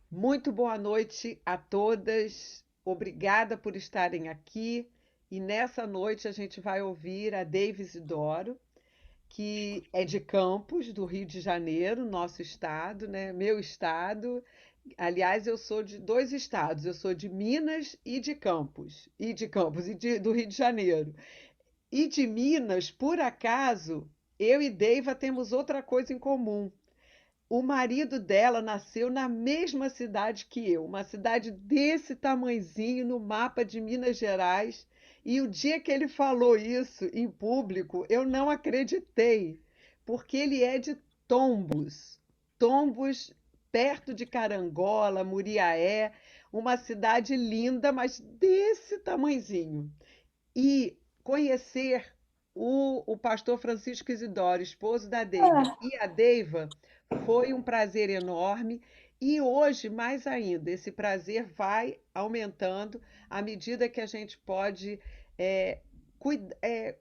Muito boa noite a todas. Obrigada por estarem aqui. E nessa noite a gente vai ouvir a Deise Isidoro, que é de Campos, do Rio de Janeiro, nosso estado, né? Meu estado. Aliás, eu sou de dois estados. Eu sou de Minas e do Rio de Janeiro. E de Minas, por acaso, eu e Deiva temos outra coisa em comum. O marido dela nasceu na mesma cidade que eu, uma cidade desse tamanhozinho no mapa de Minas Gerais. E o dia que ele falou isso em público, eu não acreditei, porque ele é de Tombos. Tombos, perto de Carangola, Muriaé, uma cidade linda, mas desse tamanhozinho. E conhecer o pastor Francisco Isidoro, esposo da Deiva, Ah, e a Deiva foi um prazer enorme. E hoje, mais ainda, esse prazer vai aumentando à medida que a gente pode é, é,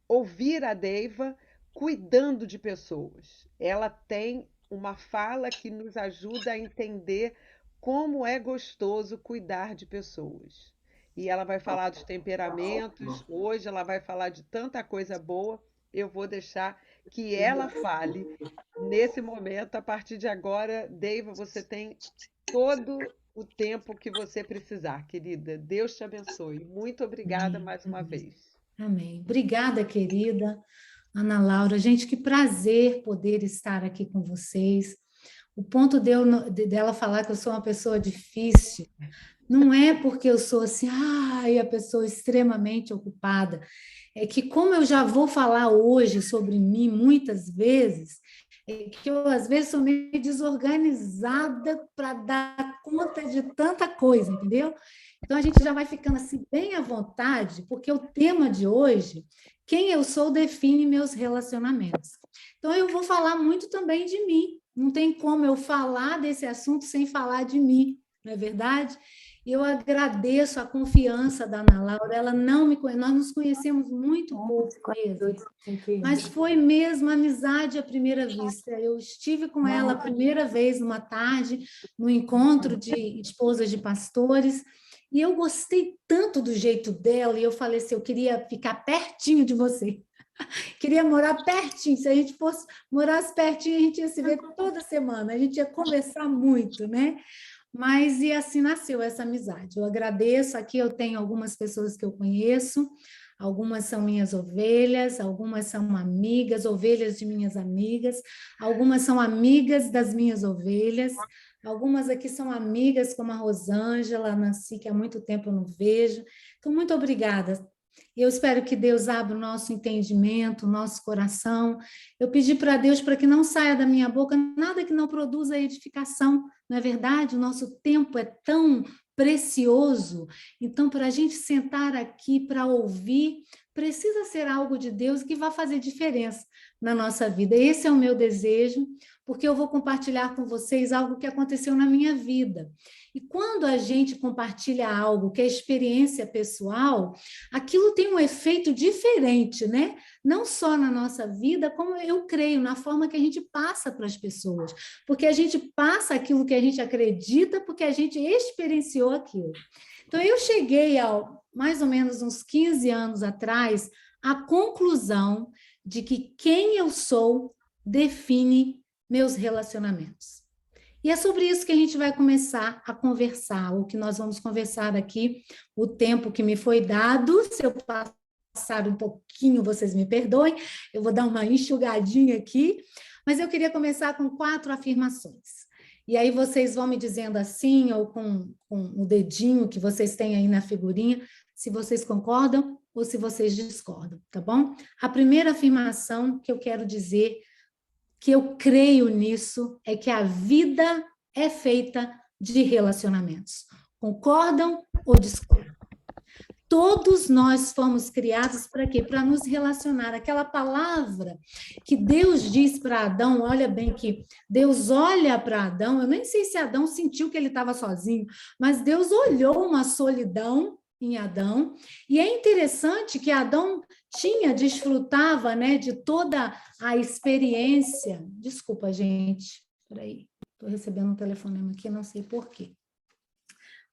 ouvir a Deiva cuidando de pessoas. Ela tem uma fala que nos ajuda a entender como é gostoso cuidar de pessoas. E ela vai falar dos temperamentos, hoje ela vai falar de tanta coisa boa. Eu vou deixar que ela fale nesse momento. A partir de agora, Deiva, você tem todo o tempo que você precisar, querida. Deus te abençoe. Muito obrigada amém, mais uma amém, vez. amém. Obrigada, querida Ana Laura. Gente, que prazer poder estar aqui com vocês. O ponto dela falar que eu sou uma pessoa difícil não é porque eu sou assim, ai, a pessoa extremamente ocupada. É que, como eu já vou falar hoje sobre mim muitas vezes, é que eu, às vezes, sou meio desorganizada para dar conta de tanta coisa, entendeu? Então, a gente já vai ficando assim, bem à vontade, porque o tema de hoje, quem eu sou, define meus relacionamentos. Então, eu vou falar muito também de mim. Não tem como eu falar desse assunto sem falar de mim, não é verdade? E eu agradeço a confiança da Ana Laura. Ela não me conhece, nós nos conhecemos muito pouco mesmo, mas foi mesmo amizade à primeira vista. Eu estive com ela a primeira vez numa tarde, no encontro de esposas de pastores, e eu gostei tanto do jeito dela, e eu falei assim, eu queria ficar pertinho de você. Queria morar pertinho, se a gente fosse morasse pertinho, a gente ia se ver toda semana, a gente ia conversar muito, né? Mas e assim nasceu essa amizade. Eu agradeço. Aqui eu tenho algumas pessoas que eu conheço, algumas são minhas ovelhas, algumas são amigas, ovelhas de minhas amigas, algumas são amigas das minhas ovelhas, algumas aqui são amigas, como a Rosângela, a Nancy, que há muito tempo eu não vejo. Então, muito obrigada. Eu espero que Deus abra o nosso entendimento, o nosso coração. Eu pedi para Deus para que não saia da minha boca nada que não produza edificação, não é verdade? O nosso tempo é tão precioso. Então, para a gente sentar aqui para ouvir, precisa ser algo de Deus que vai fazer diferença na nossa vida. Esse é o meu desejo, porque eu vou compartilhar com vocês algo que aconteceu na minha vida. E quando a gente compartilha algo que é experiência pessoal, aquilo tem um efeito diferente, né? Não só na nossa vida, como eu creio, na forma que a gente passa para as pessoas. Porque a gente passa aquilo que a gente acredita, porque a gente experienciou aquilo. Então, eu cheguei, ao mais ou menos uns 15 anos atrás, à conclusão de que quem eu sou define meus relacionamentos. E é sobre isso que a gente vai começar a conversar, o que nós vamos conversar aqui, o tempo que me foi dado. Se eu passar um pouquinho, vocês me perdoem, eu vou dar uma enxugadinha aqui, mas eu queria começar com 4 afirmações. E aí vocês vão me dizendo assim, ou com o dedinho que vocês têm aí na figurinha, se vocês concordam ou se vocês discordam, tá bom? A primeira afirmação que eu quero dizer que eu creio nisso é que a vida é feita de relacionamentos. Concordam ou discordam? Todos nós fomos criados para quê? Para nos relacionar. Aquela palavra que Deus diz para Adão, olha bem que Deus olha para Adão, eu nem sei se Adão sentiu que ele estava sozinho, mas Deus olhou uma solidão em Adão, e é interessante que Adão desfrutava, né, de toda a experiência. Desculpa, gente, peraí. Estou recebendo um telefonema aqui, não sei por quê.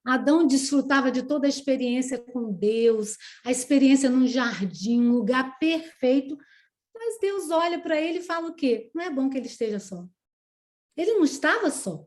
Adão desfrutava de toda a experiência com Deus, a experiência num jardim, um lugar perfeito, mas Deus olha para ele e fala o quê? Não é bom que ele esteja só. Ele não estava só,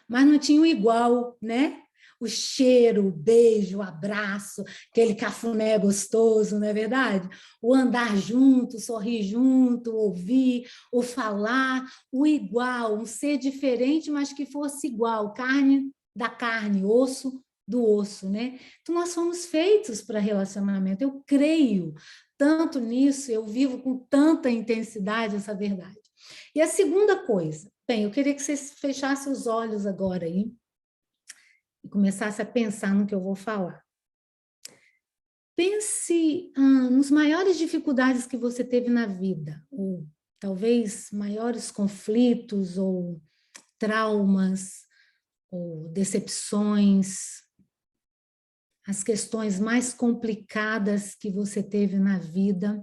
mas não tinha o igual, né? O cheiro, o beijo, o abraço, aquele cafuné gostoso, não é verdade? O andar junto, sorrir junto, ouvir, o falar, o igual, um ser diferente, mas que fosse igual, carne da carne, osso do osso, né? Então, nós fomos feitos para relacionamento, eu creio tanto nisso, eu vivo com tanta intensidade essa verdade. E a segunda coisa, bem, eu queria que vocês fechassem os olhos agora aí, e começasse a pensar no que eu vou falar. Pense nos maiores dificuldades que você teve na vida, ou talvez maiores conflitos, ou traumas, ou decepções, as questões mais complicadas que você teve na vida,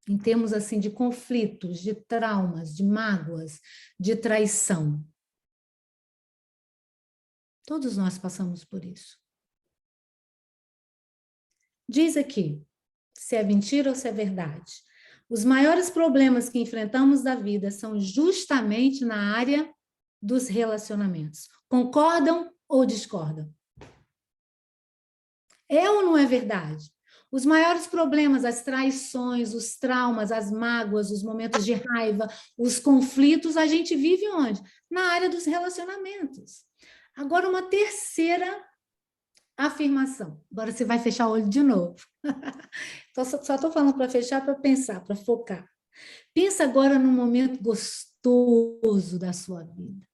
em termos assim de conflitos, de traumas, de mágoas, de traição. Todos nós passamos por isso. Diz aqui, se é mentira ou se é verdade. Os maiores problemas que enfrentamos da vida são justamente na área dos relacionamentos. Concordam ou discordam? É ou não é verdade? Os maiores problemas, as traições, os traumas, as mágoas, os momentos de raiva, os conflitos, a gente vive onde? Na área dos relacionamentos. Agora, uma terceira afirmação. Agora você vai fechar o olho de novo. Então, só estou falando para fechar, para pensar, para focar. Pensa agora num momento gostoso da sua vida.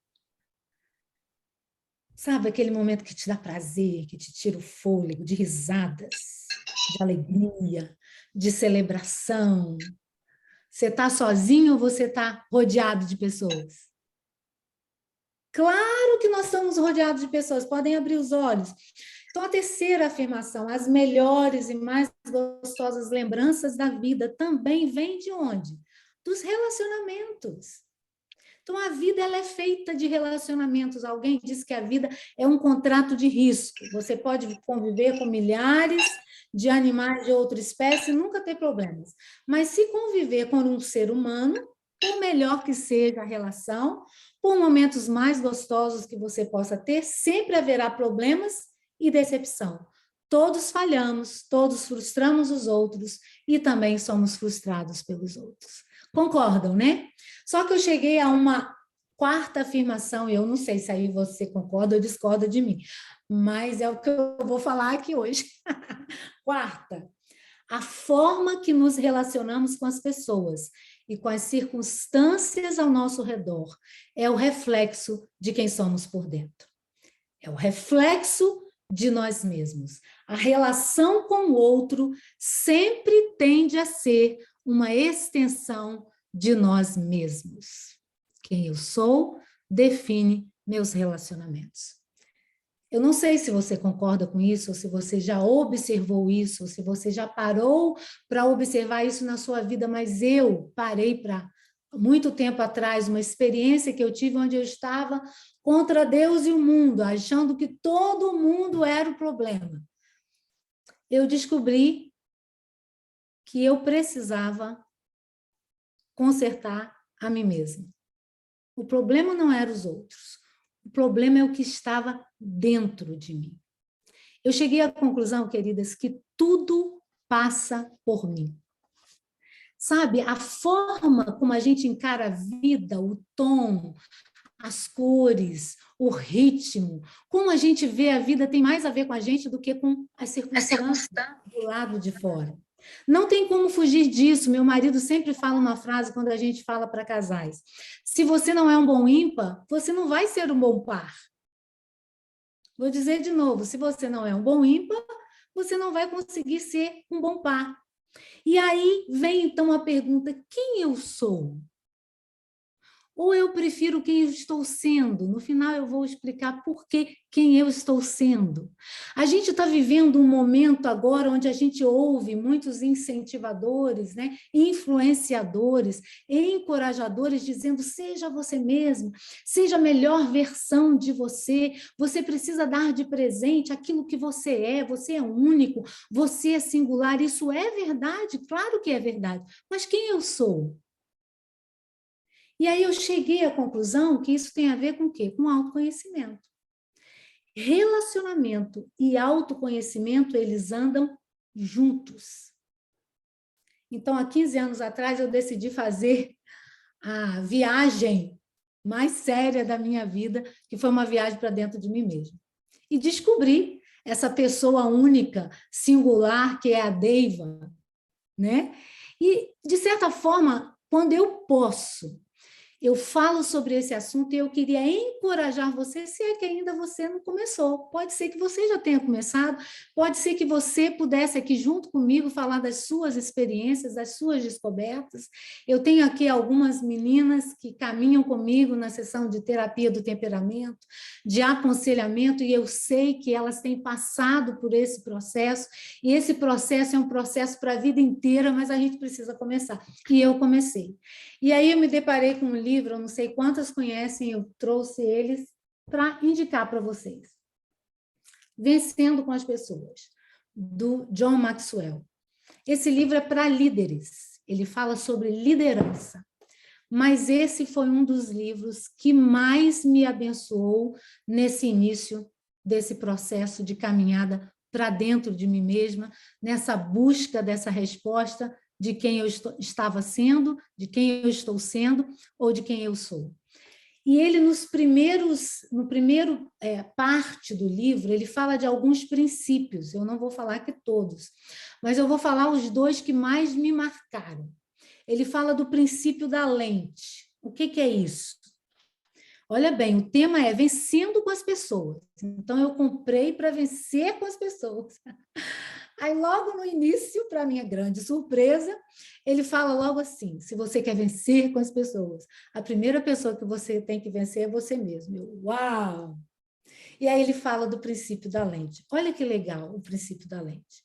Sabe aquele momento que te dá prazer, que te tira o fôlego, de risadas, de alegria, de celebração? Você está sozinho ou você está rodeado de pessoas? Claro que nós estamos rodeados de pessoas, podem abrir os olhos. Então, a terceira afirmação, as melhores e mais gostosas lembranças da vida também vêm de onde? Dos relacionamentos. Então, a vida ela é feita de relacionamentos. Alguém disse que a vida é um contrato de risco. Você pode conviver com milhares de animais de outra espécie e nunca ter problemas. Mas se conviver com um ser humano, por melhor que seja a relação, por momentos mais gostosos que você possa ter, sempre haverá problemas e decepção. Todos falhamos, todos frustramos os outros e também somos frustrados pelos outros. Concordam, né? Só que eu cheguei a uma quarta afirmação, e eu não sei se aí você concorda ou discorda de mim, mas é o que eu vou falar aqui hoje. Quarta, a forma que nos relacionamos com as pessoas e com as circunstâncias ao nosso redor é o reflexo de quem somos por dentro. É o reflexo de nós mesmos. A relação com o outro sempre tende a ser uma extensão de nós mesmos. Quem eu sou define meus relacionamentos. Eu não sei se você concorda com isso, ou se você já observou isso, ou se você já parou para observar isso na sua vida, mas eu parei para, muito tempo atrás, uma experiência que eu tive onde eu estava contra Deus e o mundo, achando que todo mundo era o problema. Eu descobri que eu precisava consertar a mim mesma. O problema não eram os outros, o problema é o que estava dentro de mim. Eu cheguei à conclusão, queridas, que tudo passa por mim. Sabe, a forma como a gente encara a vida, o tom, as cores, o ritmo, como a gente vê a vida tem mais a ver com a gente do que com as circunstâncias do lado de fora. Não tem como fugir disso. Meu marido sempre fala uma frase quando a gente fala para casais: se você não é um bom ímpar, você não vai ser um bom par. Vou dizer de novo, se você não é um bom ímpar, você não vai conseguir ser um bom par. E aí vem então a pergunta: quem eu sou? ou eu prefiro quem eu estou sendo? No final eu vou explicar por que quem eu estou sendo. A gente está vivendo um momento agora onde a gente ouve muitos incentivadores, né, influenciadores, encorajadores dizendo: seja você mesmo, seja a melhor versão de você, você precisa dar de presente aquilo que você é único, você é singular. Isso é verdade, claro que é verdade, mas quem eu sou? E aí eu cheguei à conclusão que isso tem a ver com o quê? Com autoconhecimento. Relacionamento e autoconhecimento, eles andam juntos. Então, há 15 anos atrás, eu decidi fazer a viagem mais séria da minha vida, que foi uma viagem para dentro de mim mesma. E descobri essa pessoa única, singular, que é a Deiva, né? E, de certa forma, quando eu falo sobre esse assunto e eu queria encorajar você, se é que ainda você não começou. Pode ser que você já tenha começado, pode ser que você pudesse aqui junto comigo falar das suas experiências, das suas descobertas. Eu tenho aqui algumas meninas que caminham comigo na sessão de terapia do temperamento, de aconselhamento, e eu sei que elas têm passado por esse processo, e esse processo é um processo para a vida inteira, mas a gente precisa começar. E eu comecei. E aí eu me deparei com um livro, eu não sei quantas conhecem, eu trouxe eles para indicar para vocês. Vencendo com as Pessoas, do John Maxwell. Esse livro é para líderes, ele fala sobre liderança. Mas esse foi um dos livros que mais me abençoou nesse início desse processo de caminhada para dentro de mim mesma, nessa busca dessa resposta de quem eu estava sendo, de quem eu estou sendo ou de quem eu sou. E ele, no primeiro parte do livro, ele fala de alguns princípios, eu não vou falar que todos, mas eu vou falar os 2 que mais me marcaram. Ele fala do princípio da lente. O que é isso? Olha bem, o tema é vencendo com as pessoas. Então, eu comprei para vencer com as pessoas. Aí, logo no início, para minha grande surpresa, ele fala logo assim: se você quer vencer com as pessoas, a primeira pessoa que você tem que vencer é você mesmo. Uau! E aí ele fala do princípio da lente. Olha que legal o princípio da lente.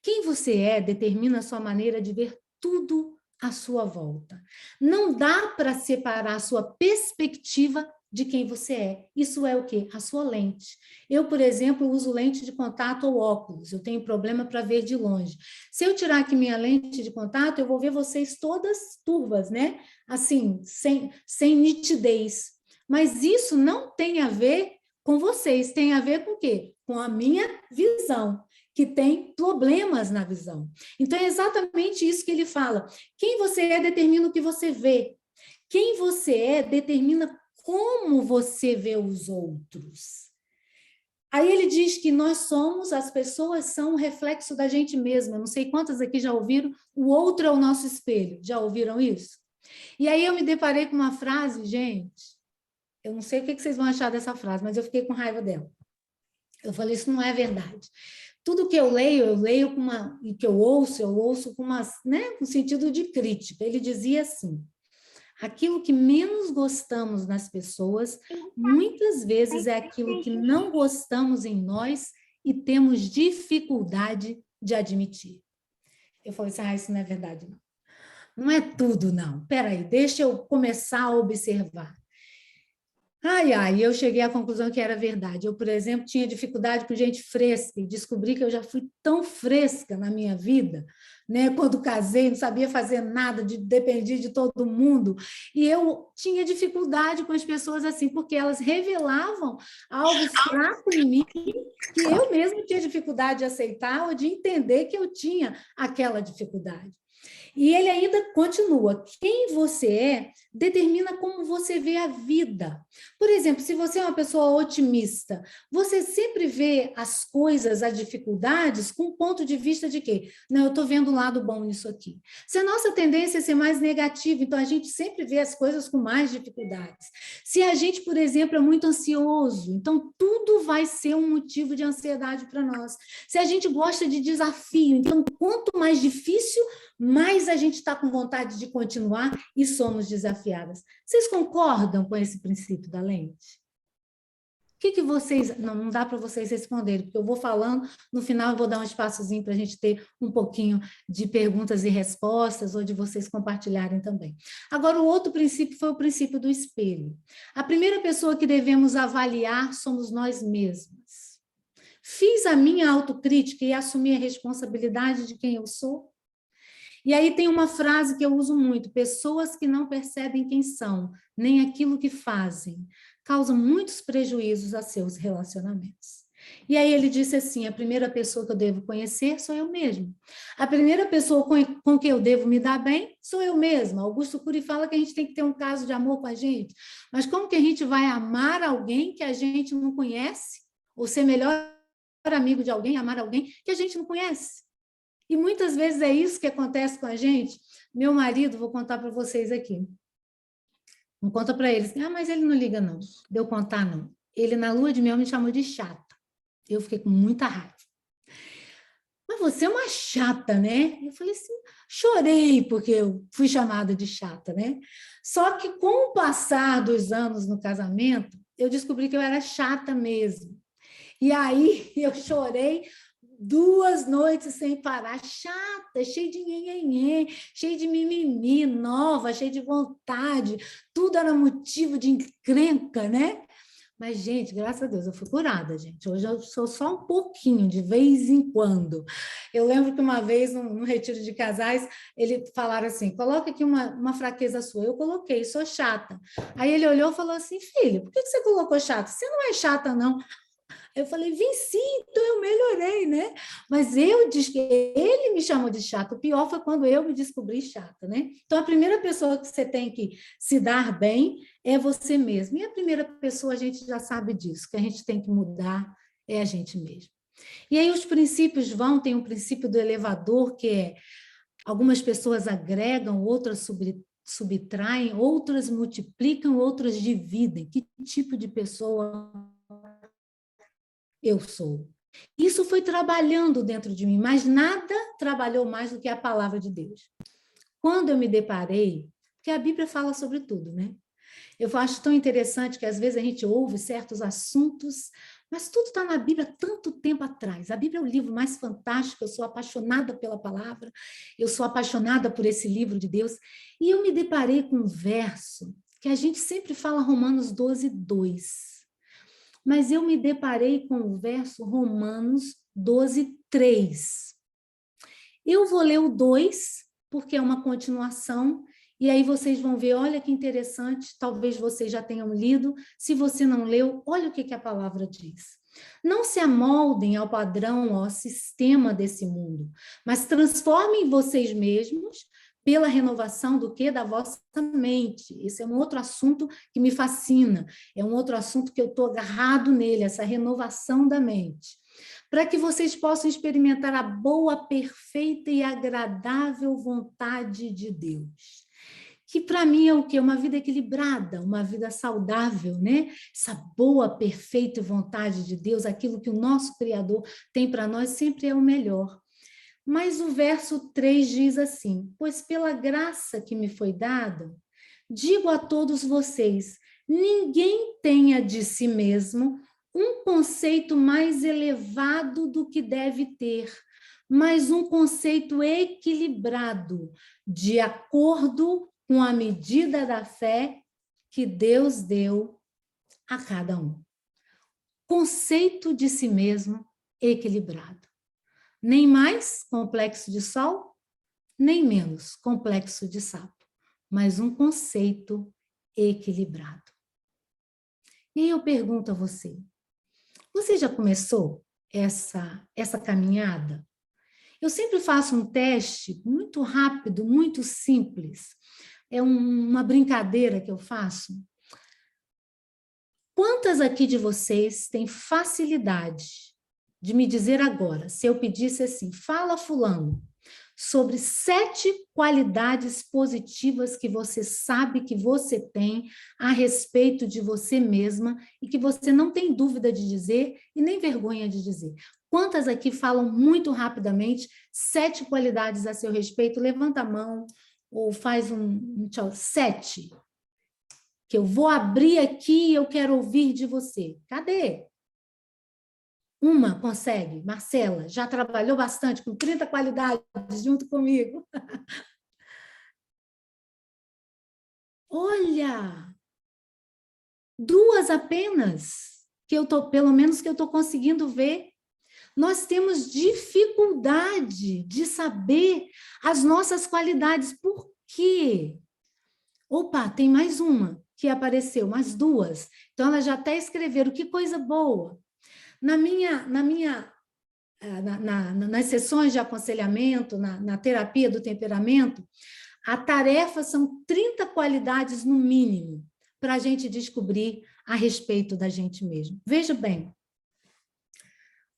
Quem você é determina a sua maneira de ver tudo à sua volta. Não dá para separar a sua perspectiva de quem você é. Isso é o quê? A sua lente. Eu, por exemplo, uso lente de contato ou óculos. Eu tenho problema para ver de longe. Se eu tirar aqui minha lente de contato, eu vou ver vocês todas turvas, né? Assim, sem nitidez. Mas isso não tem a ver com vocês. Tem a ver com o quê? Com a minha visão, que tem problemas na visão. Então, é exatamente isso que ele fala. Quem você é determina o que você vê. Quem você é determina como você vê os outros. Aí ele diz que as pessoas são um reflexo da gente mesma. Não sei quantas aqui já ouviram, o outro é o nosso espelho. Já ouviram isso? E aí eu me deparei com uma frase, gente, eu não sei o que vocês vão achar dessa frase, mas eu fiquei com raiva dela. Eu falei, isso não é verdade. Tudo que eu leio com e que eu ouço com com sentido de crítica. Ele dizia assim: aquilo que menos gostamos nas pessoas, muitas vezes é aquilo que não gostamos em nós e temos dificuldade de admitir. Eu falei assim: isso não é verdade, não. Não é tudo, não. Espera aí, deixa eu começar a observar. Eu cheguei à conclusão que era verdade. Eu, por exemplo, tinha dificuldade com gente fresca e descobri que eu já fui tão fresca na minha vida, né? Quando casei, não sabia fazer nada, dependia de todo mundo. E eu tinha dificuldade com as pessoas assim, porque elas revelavam algo fraco em mim que eu mesma tinha dificuldade de aceitar ou de entender que eu tinha aquela dificuldade. E ele ainda continua: quem você é determina como você vê a vida. Por exemplo, se você é uma pessoa otimista, você sempre vê as coisas, as dificuldades, com um ponto de vista de quê? Não, eu estou vendo um lado bom nisso aqui. Se a nossa tendência é ser mais negativa, então a gente sempre vê as coisas com mais dificuldades. Se a gente, por exemplo, é muito ansioso, então tudo vai ser um motivo de ansiedade para nós. Se a gente gosta de desafio, então quanto mais difícil, mais a gente está com vontade de continuar e somos desafiadas. Vocês concordam com esse princípio da lente? O que vocês... Não dá para vocês responderem, porque eu vou falando, no final eu vou dar um espaçozinho para a gente ter um pouquinho de perguntas e respostas, ou de vocês compartilharem também. Agora, o outro princípio foi o princípio do espelho. A primeira pessoa que devemos avaliar somos nós mesmos. Fiz a minha autocrítica e assumi a responsabilidade de quem eu sou? E aí tem uma frase que eu uso muito: pessoas que não percebem quem são, nem aquilo que fazem, causam muitos prejuízos a seus relacionamentos. E aí ele disse assim: a primeira pessoa que eu devo conhecer sou eu mesmo. A primeira pessoa com quem eu devo me dar bem sou eu mesma. Augusto Cury fala que a gente tem que ter um caso de amor com a gente. Mas como que a gente vai amar alguém que a gente não conhece? Ou ser melhor amigo de alguém, amar alguém que a gente não conhece? E muitas vezes é isso que acontece com a gente. Meu marido, vou contar para vocês aqui. Não conta para eles. Ah, mas ele não liga, não. Deu contar, não. Ele, na lua de mel, me chamou de chata. Eu fiquei com muita raiva. Mas você é uma chata, né? Eu falei assim, chorei porque eu fui chamada de chata, né? Só que com o passar dos anos no casamento, eu descobri que eu era chata mesmo. E aí eu chorei 2 noites sem parar, chata, cheia de nhenhenhê, cheia de mimimi, nova, cheia de vontade, tudo era motivo de encrenca, né? Mas, gente, graças a Deus, eu fui curada, gente. Hoje eu sou só um pouquinho, de vez em quando. Eu lembro que uma vez, num retiro de casais, eles falaram assim, coloca aqui uma fraqueza sua. Eu coloquei, sou chata. Aí ele olhou e falou assim, filho, por que você colocou chata? Você não é chata, não. Eu falei, vim sim, então eu melhorei, né? Mas ele me chamou de chata. O pior foi quando eu me descobri chata, né? Então, a primeira pessoa que você tem que se dar bem é você mesmo. E a primeira pessoa, a gente já sabe disso, que a gente tem que mudar é a gente mesmo. E aí os princípios tem um princípio do elevador, que é algumas pessoas agregam, outras subtraem, outras multiplicam, outras dividem. Que tipo de pessoa eu sou? Isso foi trabalhando dentro de mim, mas nada trabalhou mais do que a palavra de Deus. Quando eu me deparei, porque a Bíblia fala sobre tudo, né? Eu acho tão interessante que às vezes a gente ouve certos assuntos, mas tudo está na Bíblia há tanto tempo atrás. A Bíblia é o livro mais fantástico, eu sou apaixonada pela palavra, eu sou apaixonada por esse livro de Deus, e eu me deparei com um verso que a gente sempre fala, Romanos 12, 2. Mas eu me deparei com o verso Romanos 12, 3. Eu vou ler o 2, porque é uma continuação, e aí vocês vão ver, olha que interessante, talvez vocês já tenham lido, se você não leu, olha o que a palavra diz. Não se amoldem ao padrão, ao sistema desse mundo, mas transformem vocês mesmos pela renovação do quê? Da vossa mente. Esse é um outro assunto que me fascina, é um outro assunto que eu estou agarrado nele, essa renovação da mente. Para que vocês possam experimentar a boa, perfeita e agradável vontade de Deus. Que para mim é o quê? Uma vida equilibrada, uma vida saudável, né? Essa boa, perfeita vontade de Deus, aquilo que o nosso Criador tem para nós sempre é o melhor. Mas o verso 3 diz assim, pois pela graça que me foi dada, digo a todos vocês, ninguém tenha de si mesmo um conceito mais elevado do que deve ter, mas um conceito equilibrado, de acordo com a medida da fé que Deus deu a cada um. Conceito de si mesmo equilibrado. Nem mais complexo de sol, nem menos complexo de sapo, mas um conceito equilibrado. E aí eu pergunto a você, você já começou essa caminhada? Eu sempre faço um teste muito rápido, muito simples. É uma brincadeira que eu faço. Quantas aqui de vocês têm facilidade de me dizer agora, se eu pedisse assim, fala fulano, sobre 7 qualidades positivas que você sabe que você tem a respeito de você mesma e que você não tem dúvida de dizer e nem vergonha de dizer. Quantas aqui falam muito rapidamente 7 qualidades a seu respeito? Levanta a mão ou faz um tchau. 7. Que eu vou abrir aqui e eu quero ouvir de você. Cadê? Uma consegue? Marcela, já trabalhou bastante, com 30 qualidades junto comigo. Olha, 2 apenas, que eu tô, pelo menos que eu estou conseguindo ver. Nós temos dificuldade de saber as nossas qualidades. Por quê? Opa, tem mais uma que apareceu, mais 2. Então, elas já até escreveram, que coisa boa. Nas sessões de aconselhamento, na terapia do temperamento, a tarefa são 30 qualidades no mínimo para a gente descobrir a respeito da gente mesmo. Veja bem,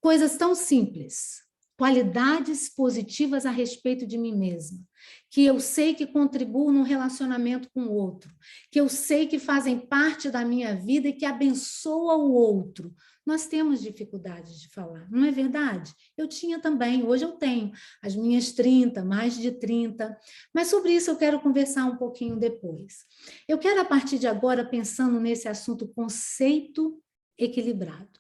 coisas tão simples, qualidades positivas a respeito de mim mesma, que eu sei que contribuo no relacionamento com o outro, que eu sei que fazem parte da minha vida e que abençoa o outro. Nós temos dificuldades de falar, não é verdade? Eu tinha também, hoje eu tenho as minhas 30, mais de 30, mas sobre isso eu quero conversar um pouquinho depois. Eu quero, a partir de agora, pensando nesse assunto conceito equilibrado,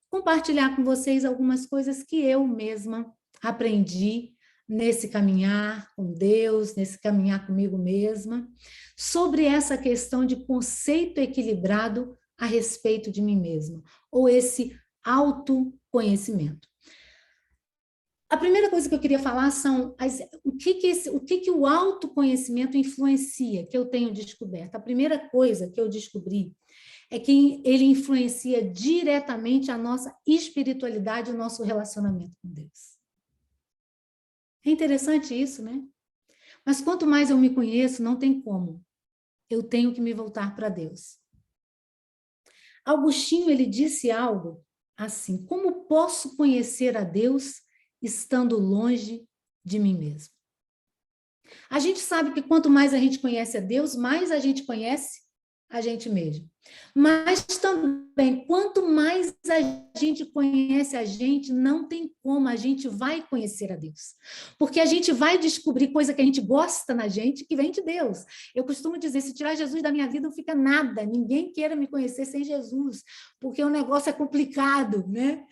compartilhar com vocês algumas coisas que eu mesma aprendi nesse caminhar com Deus, nesse caminhar comigo mesma, sobre essa questão de conceito equilibrado a respeito de mim mesma, ou esse autoconhecimento. A primeira coisa que eu queria falar são o que o autoconhecimento influencia, que eu tenho descoberto. A primeira coisa que eu descobri é que ele influencia diretamente a nossa espiritualidade e o nosso relacionamento com Deus. É interessante isso, né? Mas quanto mais eu me conheço, não tem como. Eu tenho que me voltar para Deus. Agostinho, ele disse algo assim: como posso conhecer a Deus estando longe de mim mesmo? A gente sabe que quanto mais a gente conhece a Deus, mais a gente conhece a gente mesmo. Mas também, quanto mais a gente conhece a gente, não tem como, a gente vai conhecer a Deus. Porque a gente vai descobrir coisa que a gente gosta na gente, que vem de Deus. Eu costumo dizer, se tirar Jesus da minha vida, não fica nada. Ninguém queira me conhecer sem Jesus, porque o negócio é complicado, né?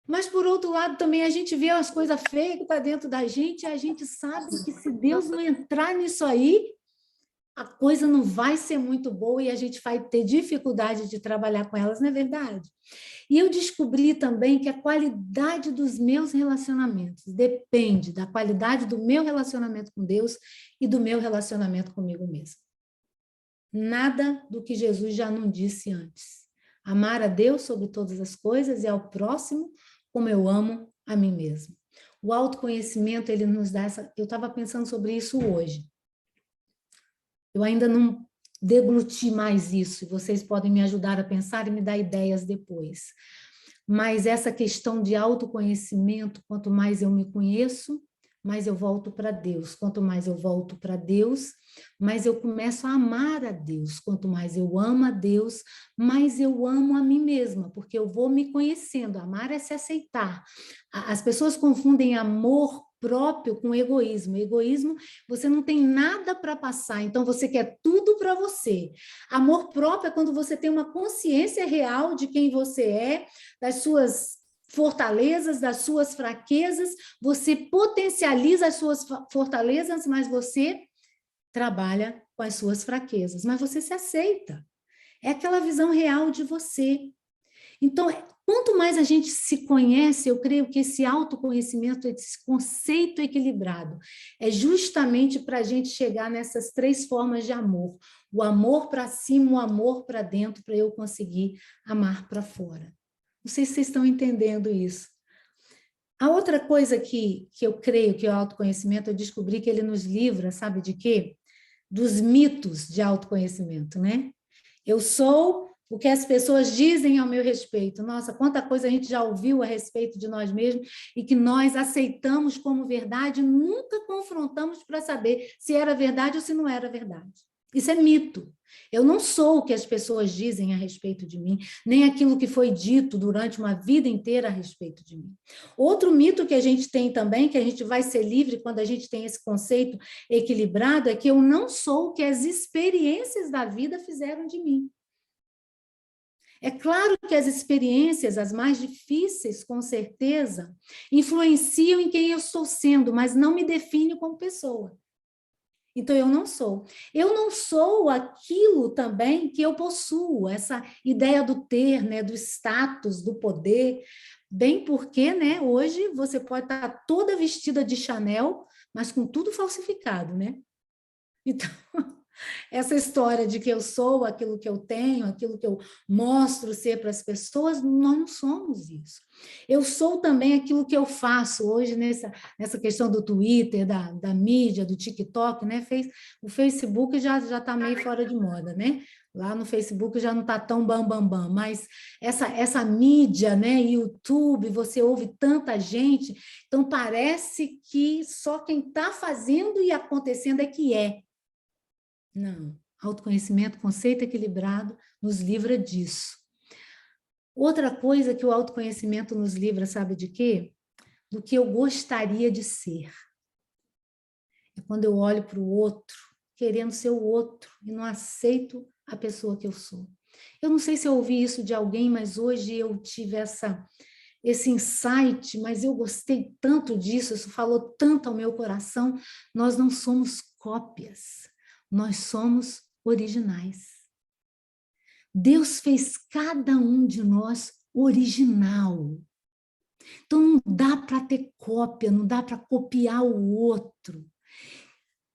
Mas, por outro lado, também a gente vê as coisas feias que estão dentro da gente e a gente sabe que se Deus não entrar nisso aí, a coisa não vai ser muito boa e a gente vai ter dificuldade de trabalhar com elas, não é verdade? E eu descobri também que a qualidade dos meus relacionamentos depende da qualidade do meu relacionamento com Deus e do meu relacionamento comigo mesmo. Nada do que Jesus já não disse antes. Amar a Deus sobre todas as coisas e ao próximo como eu amo a mim mesmo. O autoconhecimento, ele nos dá essa... Eu estava pensando sobre isso hoje. Eu ainda não degluti mais isso, e vocês podem me ajudar a pensar e me dar ideias depois. Mas essa questão de autoconhecimento, quanto mais eu me conheço, mais eu volto para Deus. Quanto mais eu volto para Deus, mais eu começo a amar a Deus. Quanto mais eu amo a Deus, mais eu amo a mim mesma, porque eu vou me conhecendo. Amar é se aceitar. As pessoas confundem amor próprio com egoísmo. Egoísmo, você não tem nada para passar, então você quer tudo para você. Amor próprio é quando você tem uma consciência real de quem você é, das suas fortalezas, das suas fraquezas, você potencializa as suas fortalezas, mas você trabalha com as suas fraquezas, mas você se aceita. É aquela visão real de você. Então, quanto mais a gente se conhece, eu creio que esse autoconhecimento, esse conceito equilibrado, é justamente para a gente chegar nessas 3 formas de amor. O amor para cima, o amor para dentro, para eu conseguir amar para fora. Não sei se vocês estão entendendo isso. A outra coisa que eu creio que é o autoconhecimento, eu descobri que ele nos livra, sabe de quê? Dos mitos de autoconhecimento, né? Eu sou o que as pessoas dizem ao meu respeito. Nossa, quanta coisa a gente já ouviu a respeito de nós mesmos e que nós aceitamos como verdade, nunca confrontamos para saber se era verdade ou se não era verdade. Isso é mito. Eu não sou o que as pessoas dizem a respeito de mim, nem aquilo que foi dito durante uma vida inteira a respeito de mim. Outro mito que a gente tem também, que a gente vai ser livre quando a gente tem esse conceito equilibrado, é que eu não sou o que as experiências da vida fizeram de mim. É claro que as experiências, as mais difíceis, com certeza, influenciam em quem eu estou sendo, mas não me define como pessoa. Então, eu não sou. Eu não sou aquilo também que eu possuo, essa ideia do ter, né, do status, do poder, bem porque, né, hoje você pode estar toda vestida de Chanel, mas com tudo falsificado, né? Então, essa história de que eu sou aquilo que eu tenho, aquilo que eu mostro ser para as pessoas, nós não somos isso. Eu sou também aquilo que eu faço hoje nessa questão do Twitter, da mídia, do TikTok, né? O Facebook já está meio fora de moda, né? Lá no Facebook já não está tão bam, mas essa mídia, né? YouTube, você ouve tanta gente, então parece que só quem está fazendo e acontecendo é que é. Não. Autoconhecimento, conceito equilibrado, nos livra disso. Outra coisa que o autoconhecimento nos livra, sabe de quê? Do que eu gostaria de ser. É quando eu olho para o outro, querendo ser o outro, e não aceito a pessoa que eu sou. Eu não sei se eu ouvi isso de alguém, mas hoje eu tive esse insight, mas eu gostei tanto disso, isso falou tanto ao meu coração. Nós não somos cópias, nós somos originais. Deus fez cada um de nós original. Então não dá para ter cópia, não dá para copiar o outro.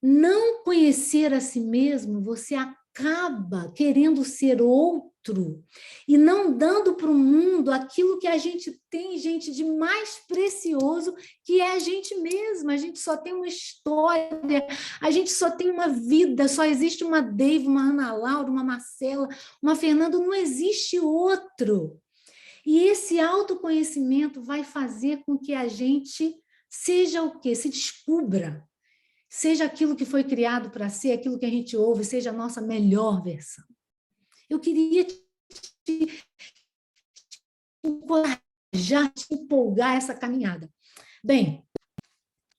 Não conhecer a si mesmo, você acaba querendo ser outro e não dando para o mundo aquilo que a gente tem, gente, de mais precioso, que é a gente mesma. A gente só tem uma história, a gente só tem uma vida, só existe uma Dave, uma Ana Laura, uma Marcela, uma Fernanda, não existe outro. E esse autoconhecimento vai fazer com que a gente seja o quê? Se descubra. Seja aquilo que foi criado para ser, aquilo que a gente ouve, seja a nossa melhor versão. Eu queria te encorajar, te empolgar essa caminhada. Bem,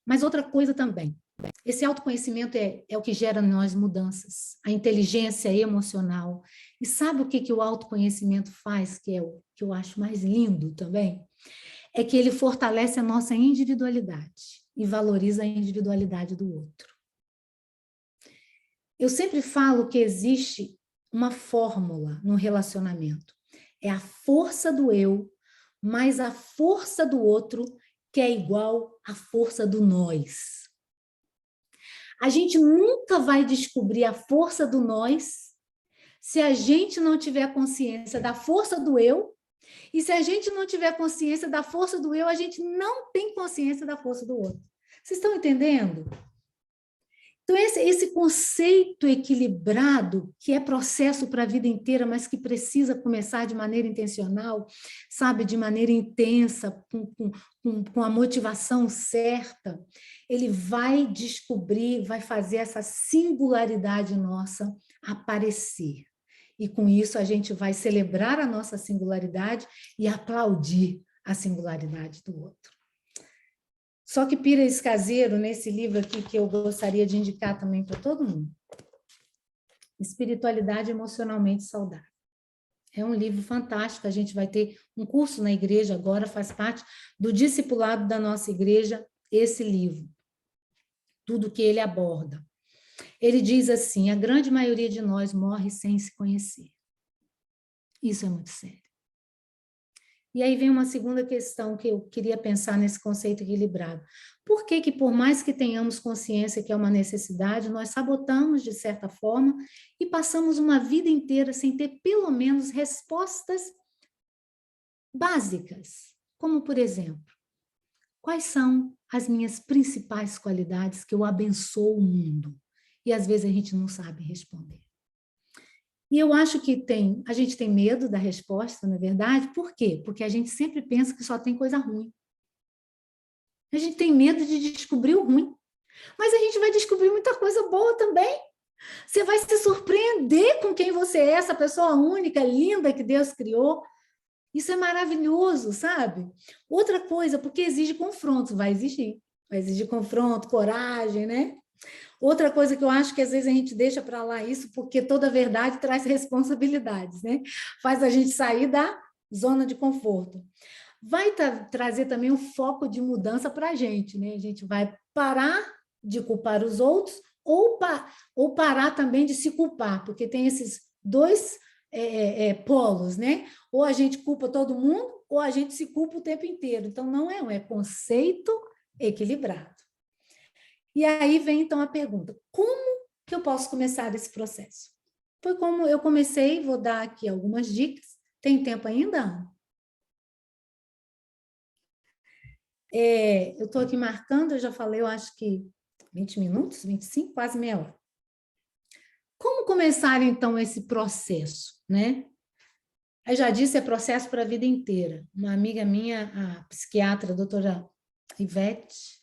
mas outra coisa também. Esse autoconhecimento é o que gera em nós mudanças, a inteligência emocional. E sabe o que o autoconhecimento faz, que é o que eu acho mais lindo também? É que ele fortalece a nossa individualidade e valoriza a individualidade do outro. Eu sempre falo que existe uma fórmula no relacionamento. É a força do eu, mais a força do outro, que é igual à força do nós. A gente nunca vai descobrir a força do nós se a gente não tiver consciência da força do eu, e se a gente não tiver consciência da força do eu, a gente não tem consciência da força do outro. Vocês estão entendendo? Então, esse conceito equilibrado, que é processo para a vida inteira, mas que precisa começar de maneira intencional, sabe, de maneira intensa, com a motivação certa, ele vai descobrir, vai fazer essa singularidade nossa aparecer. E com isso a gente vai celebrar a nossa singularidade e aplaudir a singularidade do outro. Só que Pires Caseiro, nesse livro aqui que eu gostaria de indicar também para todo mundo, Espiritualidade Emocionalmente Saudável. É um livro fantástico, a gente vai ter um curso na igreja agora, faz parte do discipulado da nossa igreja, esse livro, tudo que ele aborda. Ele diz assim, a grande maioria de nós morre sem se conhecer. Isso é muito sério. E aí vem uma segunda questão que eu queria pensar nesse conceito equilibrado. Por que que, por mais que tenhamos consciência que é uma necessidade, nós sabotamos, de certa forma, e passamos uma vida inteira sem ter, pelo menos, respostas básicas? Como, por exemplo, quais são as minhas principais qualidades que eu abençoo o mundo? E, às vezes, a gente não sabe responder. E eu acho que a gente tem medo da resposta, na verdade. Por quê? Porque a gente sempre pensa que só tem coisa ruim. A gente tem medo de descobrir o ruim. Mas a gente vai descobrir muita coisa boa também. Você vai se surpreender com quem você é, essa pessoa única, linda que Deus criou. Isso é maravilhoso, sabe? Outra coisa, porque exige confronto, vai exigir confronto, coragem, né? Outra coisa que eu acho que às vezes a gente deixa para lá isso, porque toda verdade traz responsabilidades, né? Faz a gente sair da zona de conforto. Vai trazer também um foco de mudança para a gente, né? A gente vai parar de culpar os outros ou parar também de se culpar, porque tem esses dois polos, né? Ou a gente culpa todo mundo, ou a gente se culpa o tempo inteiro. Então, não é conceito equilibrado. E aí vem, então, a pergunta, como que eu posso começar esse processo? Foi como eu comecei, vou dar aqui algumas dicas. Tem tempo ainda? Eu estou aqui marcando, eu já falei, eu acho que 20 minutos, 25, quase meia hora. Como começar, então, esse processo, né? Eu já disse, é processo para a vida inteira. Uma amiga minha, a psiquiatra, a doutora Ivete,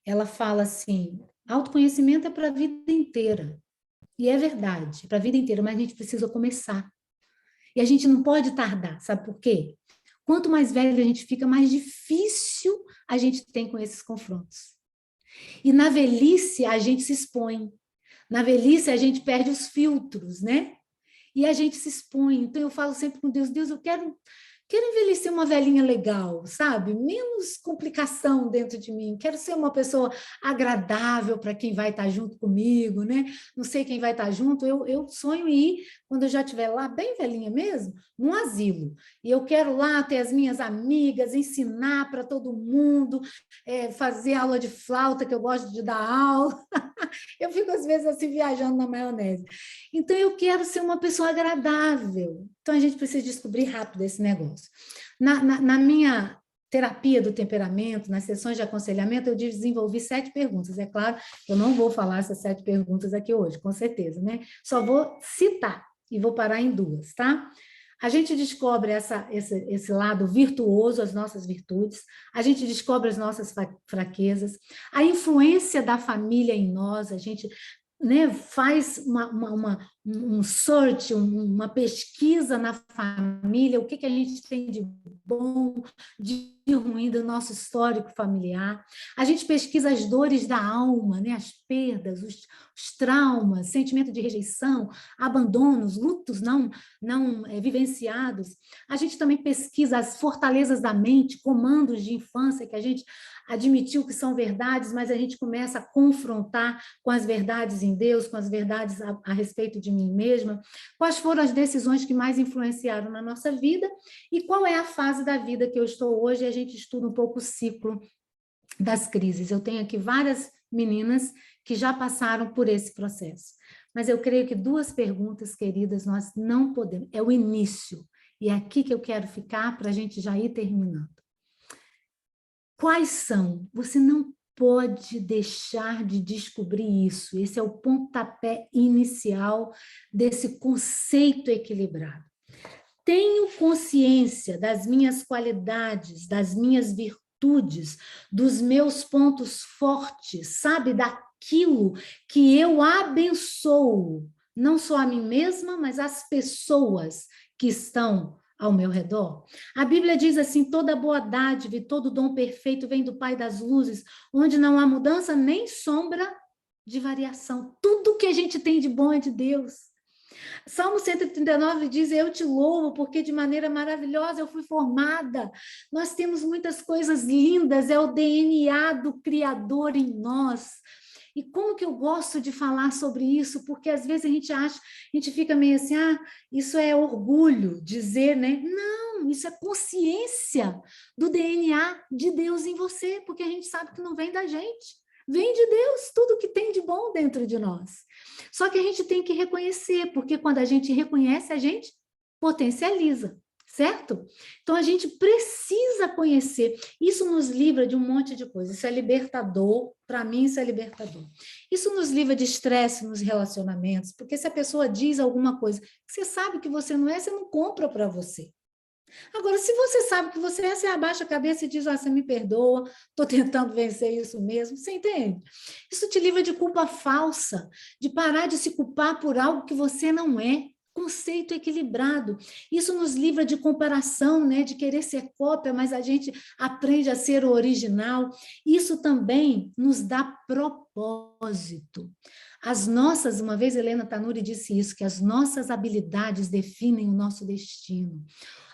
ela fala assim, autoconhecimento é para a vida inteira. E é verdade, é para a vida inteira, mas a gente precisa começar. E a gente não pode tardar, sabe por quê? Quanto mais velho a gente fica, mais difícil a gente tem com esses confrontos. E na velhice a gente se expõe. Na velhice a gente perde os filtros, né? E a gente se expõe. Então eu falo sempre com Deus, Deus, eu quero envelhecer uma velhinha legal, sabe? Menos complicação dentro de mim. Quero ser uma pessoa agradável para quem vai estar junto comigo, né? Não sei quem vai estar junto. Eu sonho em ir, quando eu já estiver lá, bem velhinha mesmo, num asilo. E eu quero lá ter as minhas amigas, ensinar para todo mundo, fazer aula de flauta, que eu gosto de dar aula. Eu fico, às vezes, assim, viajando na maionese. Então, eu quero ser uma pessoa agradável. Então, a gente precisa descobrir rápido esse negócio. Na minha terapia do temperamento, nas sessões de aconselhamento, eu desenvolvi 7 perguntas. É claro, eu não vou falar essas 7 perguntas aqui hoje, com certeza, né? Só vou citar e vou parar em 2, tá? A gente descobre esse lado virtuoso, as nossas virtudes, a gente descobre as nossas fraquezas, a influência da família em nós, a gente, né, faz um search, uma pesquisa na família, o que a gente tem de bom, de ruim do nosso histórico familiar. A gente pesquisa as dores da alma, né, as perdas, os traumas, sentimento de rejeição, abandonos, lutos não vivenciados. A gente também pesquisa as fortalezas da mente, comandos de infância que a gente admitiu que são verdades, mas a gente começa a confrontar com as verdades em Deus, com as verdades a respeito de mim mesma, quais foram as decisões que mais influenciaram na nossa vida e qual é a fase da vida que eu estou hoje, e a gente estuda um pouco o ciclo das crises. Eu tenho aqui várias meninas que já passaram por esse processo, mas eu creio que 2 perguntas, queridas, nós não podemos, é o início, e é aqui que eu quero ficar para a gente já ir terminando. Quais são? Você não pode deixar de descobrir isso. Esse é o pontapé inicial desse conceito equilibrado. Tenho consciência das minhas qualidades, das minhas virtudes, dos meus pontos fortes, sabe? Daquilo que eu abençoo, não só a mim mesma, mas as pessoas que estão ao meu redor. A Bíblia diz assim: toda boa dádiva e todo dom perfeito vem do Pai das luzes, onde não há mudança nem sombra de variação. Tudo que a gente tem de bom é de Deus. Salmo 139 diz: eu te louvo porque de maneira maravilhosa eu fui formada. Nós temos muitas coisas lindas, é o DNA do Criador em nós. E como que eu gosto de falar sobre isso, porque às vezes a gente fica meio assim, isso é orgulho dizer, né? Não, isso é consciência do DNA de Deus em você, porque a gente sabe que não vem da gente, vem de Deus, tudo que tem de bom dentro de nós. Só que a gente tem que reconhecer, porque quando a gente reconhece, a gente potencializa, certo? Então a gente precisa conhecer. Isso nos livra de um monte de coisa. Isso é libertador, para mim isso é libertador. Isso nos livra de estresse nos relacionamentos, porque se a pessoa diz alguma coisa que você sabe que você não é, você não compra para você. Agora, se você sabe que você abaixa a cabeça e diz, ah, você me perdoa, estou tentando vencer isso mesmo, você entende? Isso te livra de culpa falsa, de parar de se culpar por algo que você não é. Conceito equilibrado. Isso nos livra de comparação, né? De querer ser cópia, mas a gente aprende a ser o original. Isso também nos dá propósito. As nossas, uma vez Helena Tanuri disse isso, que as nossas habilidades definem o nosso destino.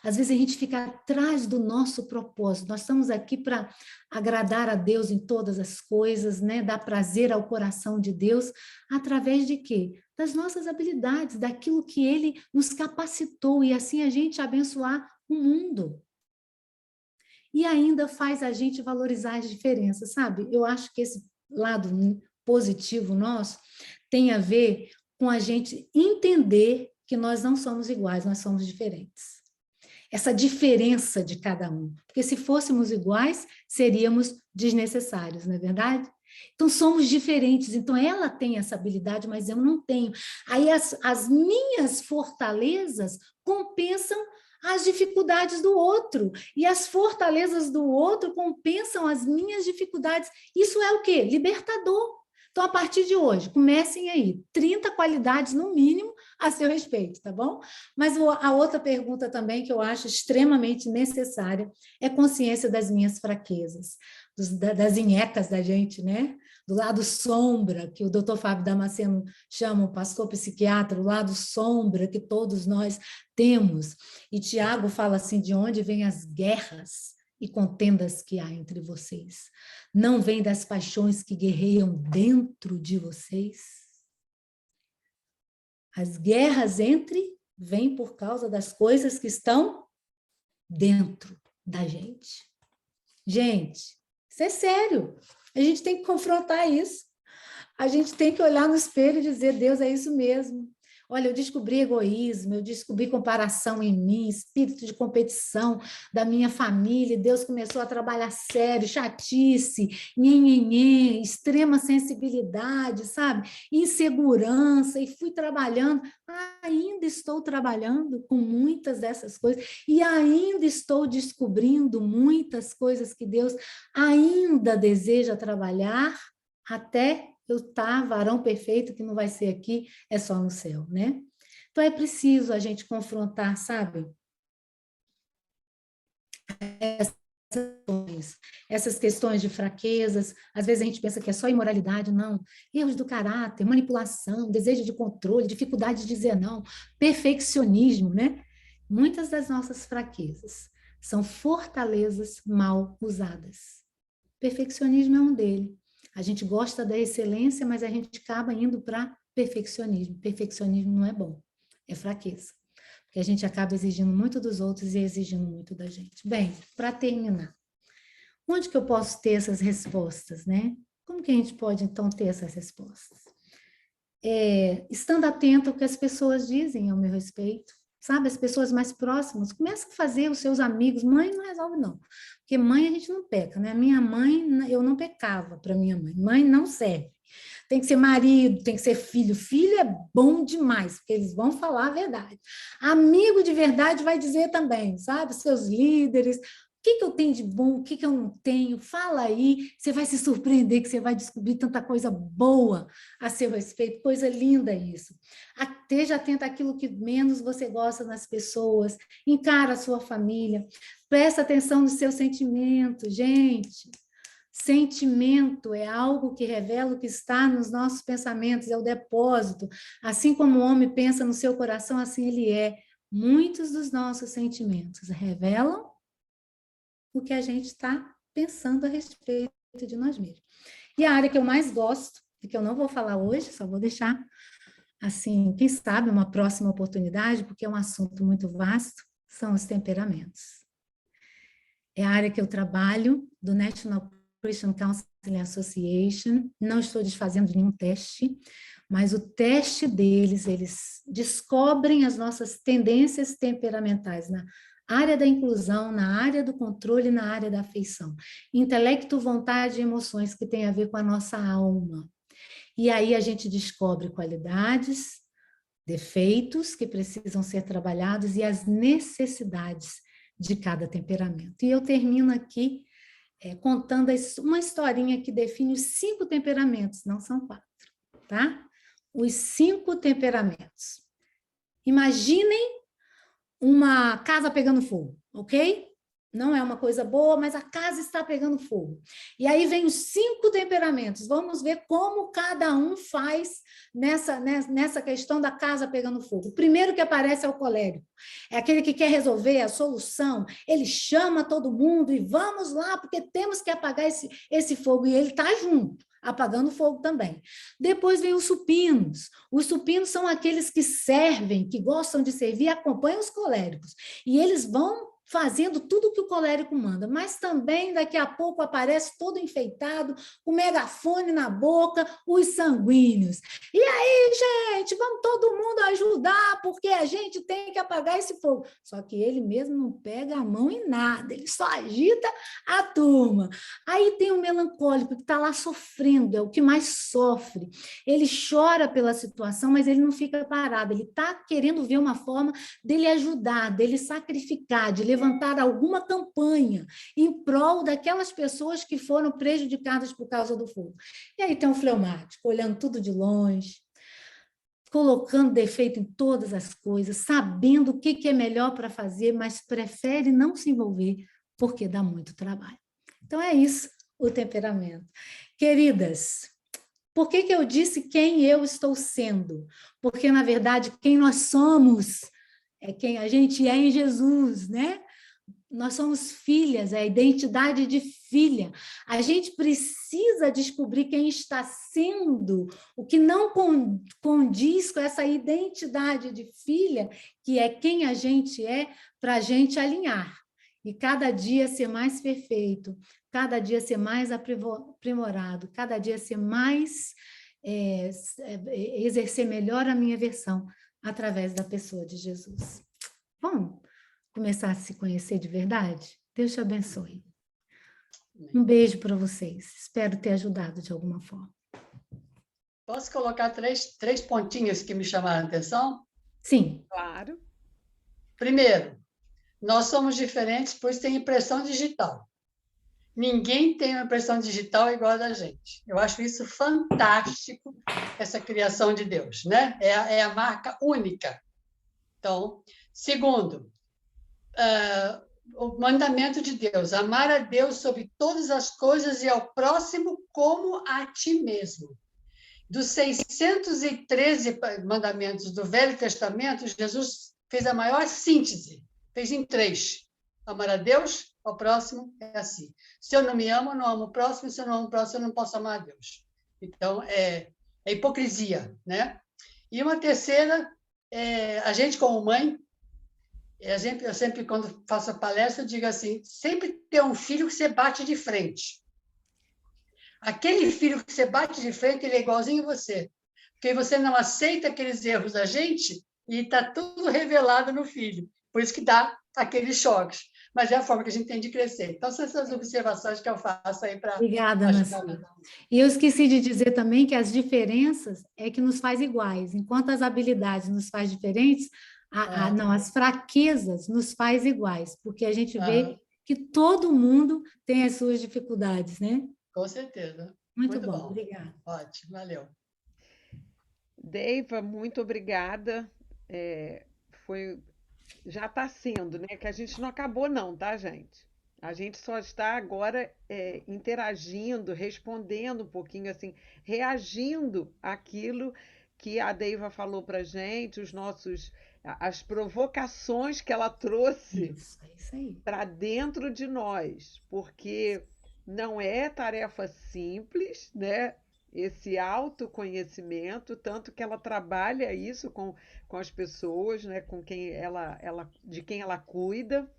Às vezes a gente fica atrás do nosso propósito. Nós estamos aqui para agradar a Deus em todas as coisas, né? Dar prazer ao coração de Deus através de quê? Das nossas habilidades, daquilo que Ele nos capacitou e assim a gente abençoar o mundo. E ainda faz a gente valorizar as diferenças, sabe? Eu acho que esse lado positivo nosso tem a ver com a gente entender que nós não somos iguais, nós somos diferentes. Essa diferença de cada um. Porque se fôssemos iguais, seríamos desnecessários, não é verdade? Então, somos diferentes. Então, ela tem essa habilidade, mas eu não tenho. Aí, as minhas fortalezas compensam as dificuldades do outro. E as fortalezas do outro compensam as minhas dificuldades. Isso é o quê? Libertador. Então, a partir de hoje, comecem aí. 30 qualidades, no mínimo, a seu respeito, tá bom? Mas a outra pergunta também que eu acho extremamente necessária é consciência das minhas fraquezas, das inhecas da gente, né? Do lado sombra, que o doutor Fábio Damasceno chama, o pastor psiquiatra, o lado sombra que todos nós temos. E Tiago fala assim, de onde vêm as guerras e contendas que há entre vocês? Não vem das paixões que guerreiam dentro de vocês? As guerras vêm por causa das coisas que estão dentro da gente. Gente, isso é sério. A gente tem que confrontar isso. A gente tem que olhar no espelho e dizer, Deus, é isso mesmo. Olha, eu descobri egoísmo, eu descobri comparação em mim, espírito de competição da minha família. Deus começou a trabalhar sério, chatice, nhenhenhê, extrema sensibilidade, sabe? Insegurança, e fui trabalhando. Ainda estou trabalhando com muitas dessas coisas e ainda estou descobrindo muitas coisas que Deus ainda deseja trabalhar até eu estar varão perfeito, que não vai ser aqui, é só no céu, né? Então é preciso a gente confrontar, sabe? Essas questões de fraquezas, às vezes a gente pensa que é só imoralidade, não. Erros do caráter, manipulação, desejo de controle, dificuldade de dizer não, perfeccionismo, né? Muitas das nossas fraquezas são fortalezas mal usadas. Perfeccionismo é um deles. A gente gosta da excelência, mas a gente acaba indo para perfeccionismo. Perfeccionismo não é bom, é fraqueza. Porque a gente acaba exigindo muito dos outros e exigindo muito da gente. Bem, para terminar, onde que eu posso ter essas respostas, né? Como que a gente pode, então, ter essas respostas? Estando atento ao que as pessoas dizem ao meu respeito, sabe? As pessoas mais próximas, começa a fazer os seus amigos. Mãe não resolve, não. Porque mãe a gente não peca, né? Minha mãe, eu não pecava para minha mãe. Mãe não serve. Tem que ser marido, tem que ser filho. Filho é bom demais, porque eles vão falar a verdade. Amigo de verdade vai dizer também, sabe? Seus líderes, que eu tenho de bom, o que eu não tenho, fala aí, você vai se surpreender que você vai descobrir tanta coisa boa a seu respeito, coisa linda isso. Esteja atento àquilo que menos você gosta nas pessoas, encara a sua família, presta atenção nos seus sentimentos, gente. Sentimento é algo que revela o que está nos nossos pensamentos, é o depósito. Assim como o homem pensa no seu coração, assim ele é. Muitos dos nossos sentimentos revelam o que a gente está pensando a respeito de nós mesmos. E a área que eu mais gosto, e que eu não vou falar hoje, só vou deixar, assim, quem sabe uma próxima oportunidade, porque é um assunto muito vasto, são os temperamentos. É a área que eu trabalho, do National Christian Counseling Association, não estou desfazendo nenhum teste, mas o teste deles, eles descobrem as nossas tendências temperamentais na área da inclusão, na área do controle, na área da afeição. Intelecto, vontade e emoções que tem a ver com a nossa alma. E aí a gente descobre qualidades, defeitos que precisam ser trabalhados e as necessidades de cada temperamento. E eu termino aqui contando uma historinha que define os 5 temperamentos, não são 4, tá? Os 5 temperamentos. Imaginem uma casa pegando fogo, ok? Não é uma coisa boa, mas a casa está pegando fogo. E aí vem os 5 temperamentos. Vamos ver como cada um faz nessa questão da casa pegando fogo. O primeiro que aparece é o colérico. É aquele que quer resolver a solução. Ele chama todo mundo e vamos lá, porque temos que apagar esse fogo. E ele está junto, apagando fogo também. Depois vem os supinos. Os supinos são aqueles que servem, que gostam de servir, acompanham os coléricos. E eles vão fazendo tudo o que o colérico manda, mas também daqui a pouco aparece todo enfeitado, com megafone na boca, os sanguíneos. E aí, gente, vamos todo mundo ajudar, porque a gente tem que apagar esse fogo. Só que ele mesmo não pega a mão em nada, ele só agita a turma. Aí tem o melancólico, que está lá sofrendo, é o que mais sofre. Ele chora pela situação, mas ele não fica parado, ele está querendo ver uma forma dele ajudar, dele sacrificar, de levantar alguma campanha em prol daquelas pessoas que foram prejudicadas por causa do fogo. E aí tem o fleumático, olhando tudo de longe, colocando defeito em todas as coisas, sabendo o que é melhor para fazer, mas prefere não se envolver porque dá muito trabalho. Então é isso, o temperamento. Queridas, por que eu disse quem eu estou sendo? Porque, na verdade, quem nós somos é quem a gente é em Jesus, né? Nós somos filhas, é a identidade de filha. A gente precisa descobrir quem está sendo, o que não condiz com essa identidade de filha, que é quem a gente é, para a gente alinhar. E cada dia ser mais perfeito, cada dia ser mais aprimorado, cada dia ser mais, exercer melhor a minha versão através da pessoa de Jesus. Vamos começar a se conhecer de verdade? Deus te abençoe. Um beijo para vocês. Espero ter ajudado de alguma forma. Posso colocar três pontinhos que me chamaram a atenção? Sim. Claro. Primeiro, nós somos diferentes, pois tem impressão digital. Ninguém tem uma impressão digital igual a da gente. Eu acho isso fantástico, essa criação de Deus, né? É a marca única. Então, segundo, o mandamento de Deus, amar a Deus sobre todas as coisas e ao próximo como a ti mesmo. Dos 613 mandamentos do Velho Testamento, Jesus fez a maior síntese, fez em 3. Amar a Deus, ao próximo, é assim. Se eu não me amo, eu não amo o próximo, se eu não amo o próximo, eu não posso amar a Deus. Então, é hipocrisia, né? E uma terceira, a gente como mãe, eu sempre, quando faço a palestra, eu digo assim, sempre ter um filho que você bate de frente. Aquele filho que você bate de frente, ele é igualzinho a você. Porque você não aceita aqueles erros da gente e está tudo revelado no filho. Por isso que dá aqueles choques. Mas é a forma que a gente tem de crescer. Então, são essas observações que eu faço aí para... Obrigada, Ana Cida. E eu esqueci de dizer também que as diferenças é que nos faz iguais. Enquanto as habilidades nos faz diferentes, não, as fraquezas nos faz iguais, porque a gente vê que todo mundo tem as suas dificuldades, né? Com certeza. Muito bom. Obrigada. Ótimo, valeu. Deiva, muito obrigada. Já está sendo, né? Que a gente não acabou não, tá, gente? A gente só está agora interagindo, respondendo um pouquinho assim, reagindo àquilo que a Deiva falou para gente, as provocações que ela trouxe para dentro de nós, porque não é tarefa simples, né? Esse autoconhecimento, tanto que ela trabalha isso com as pessoas, né? Com quem de quem ela cuida.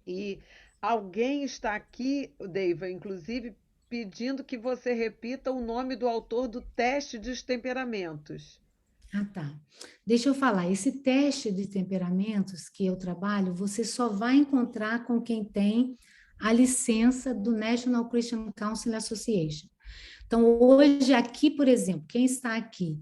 E alguém está aqui, Deiva, inclusive, pedindo que você repita o nome do autor do teste dos temperamentos. Tá. Deixa eu falar, esse teste de temperamentos que eu trabalho, você só vai encontrar com quem tem a licença do National Christian Counseling Association. Então, hoje aqui, por exemplo, quem está aqui,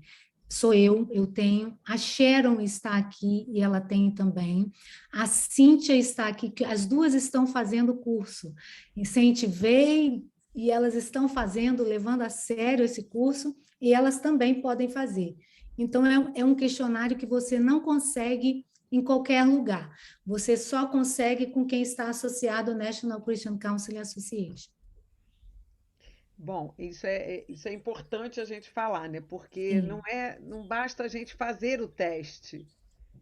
sou eu tenho. A Sharon está aqui e ela tem também. A Cíntia está aqui, que as duas estão fazendo o curso. Incentivei e elas estão fazendo, levando a sério esse curso, e elas também podem fazer. Então, é um questionário que você não consegue em qualquer lugar. Você só consegue com quem está associado ao National Christian Counseling Association. Bom, isso é importante a gente falar, né? Porque Sim. não basta a gente fazer o teste,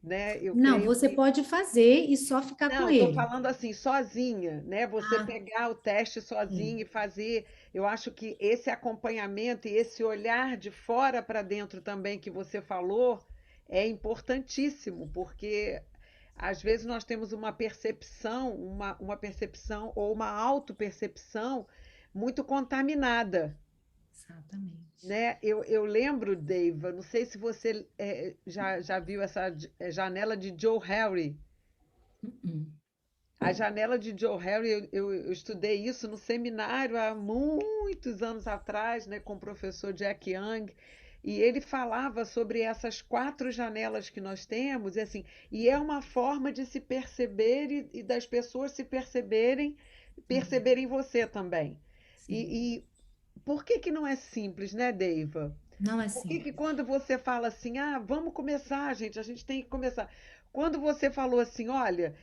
né? Eu Não, creio você que pode fazer e só ficar com não, estou ele. falando assim, sozinha, né? Você Ah, pegar o teste sim. sozinha e fazer. Eu acho que esse acompanhamento e esse olhar de fora para dentro também que você falou é importantíssimo, porque às vezes nós temos uma percepção ou uma autopercepção muito contaminada, Exatamente. né? Eu lembro, Deiva, não sei se você já viu essa janela de Joe Harry. Uhum. A janela de Joe Harry, eu estudei isso no seminário há muitos anos atrás, né, com o professor Jack Young, e ele falava sobre essas quatro janelas que nós temos, e assim, e é uma forma de se perceber e das pessoas se Uhum. perceberem você também. Sim. E por que que não é simples, né, Deiva? Não é Por que que simples. quando você fala assim, ah, vamos começar, gente, a gente tem que começar. Quando você falou assim, olha,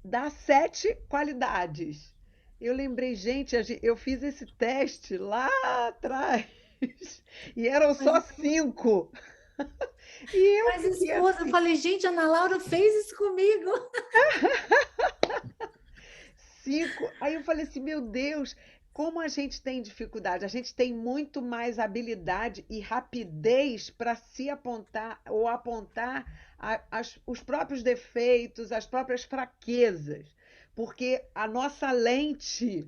dá 7 qualidades. Eu lembrei, gente, eu fiz esse teste lá atrás e eram Mas, só 5. E eu mas fiquei esposa, eu assim, falei, gente, a Ana Laura fez isso comigo. 5. Aí eu falei assim, meu Deus, como a gente tem dificuldade, a gente tem muito mais habilidade e rapidez para se apontar ou apontar os próprios defeitos, as próprias fraquezas, porque a nossa lente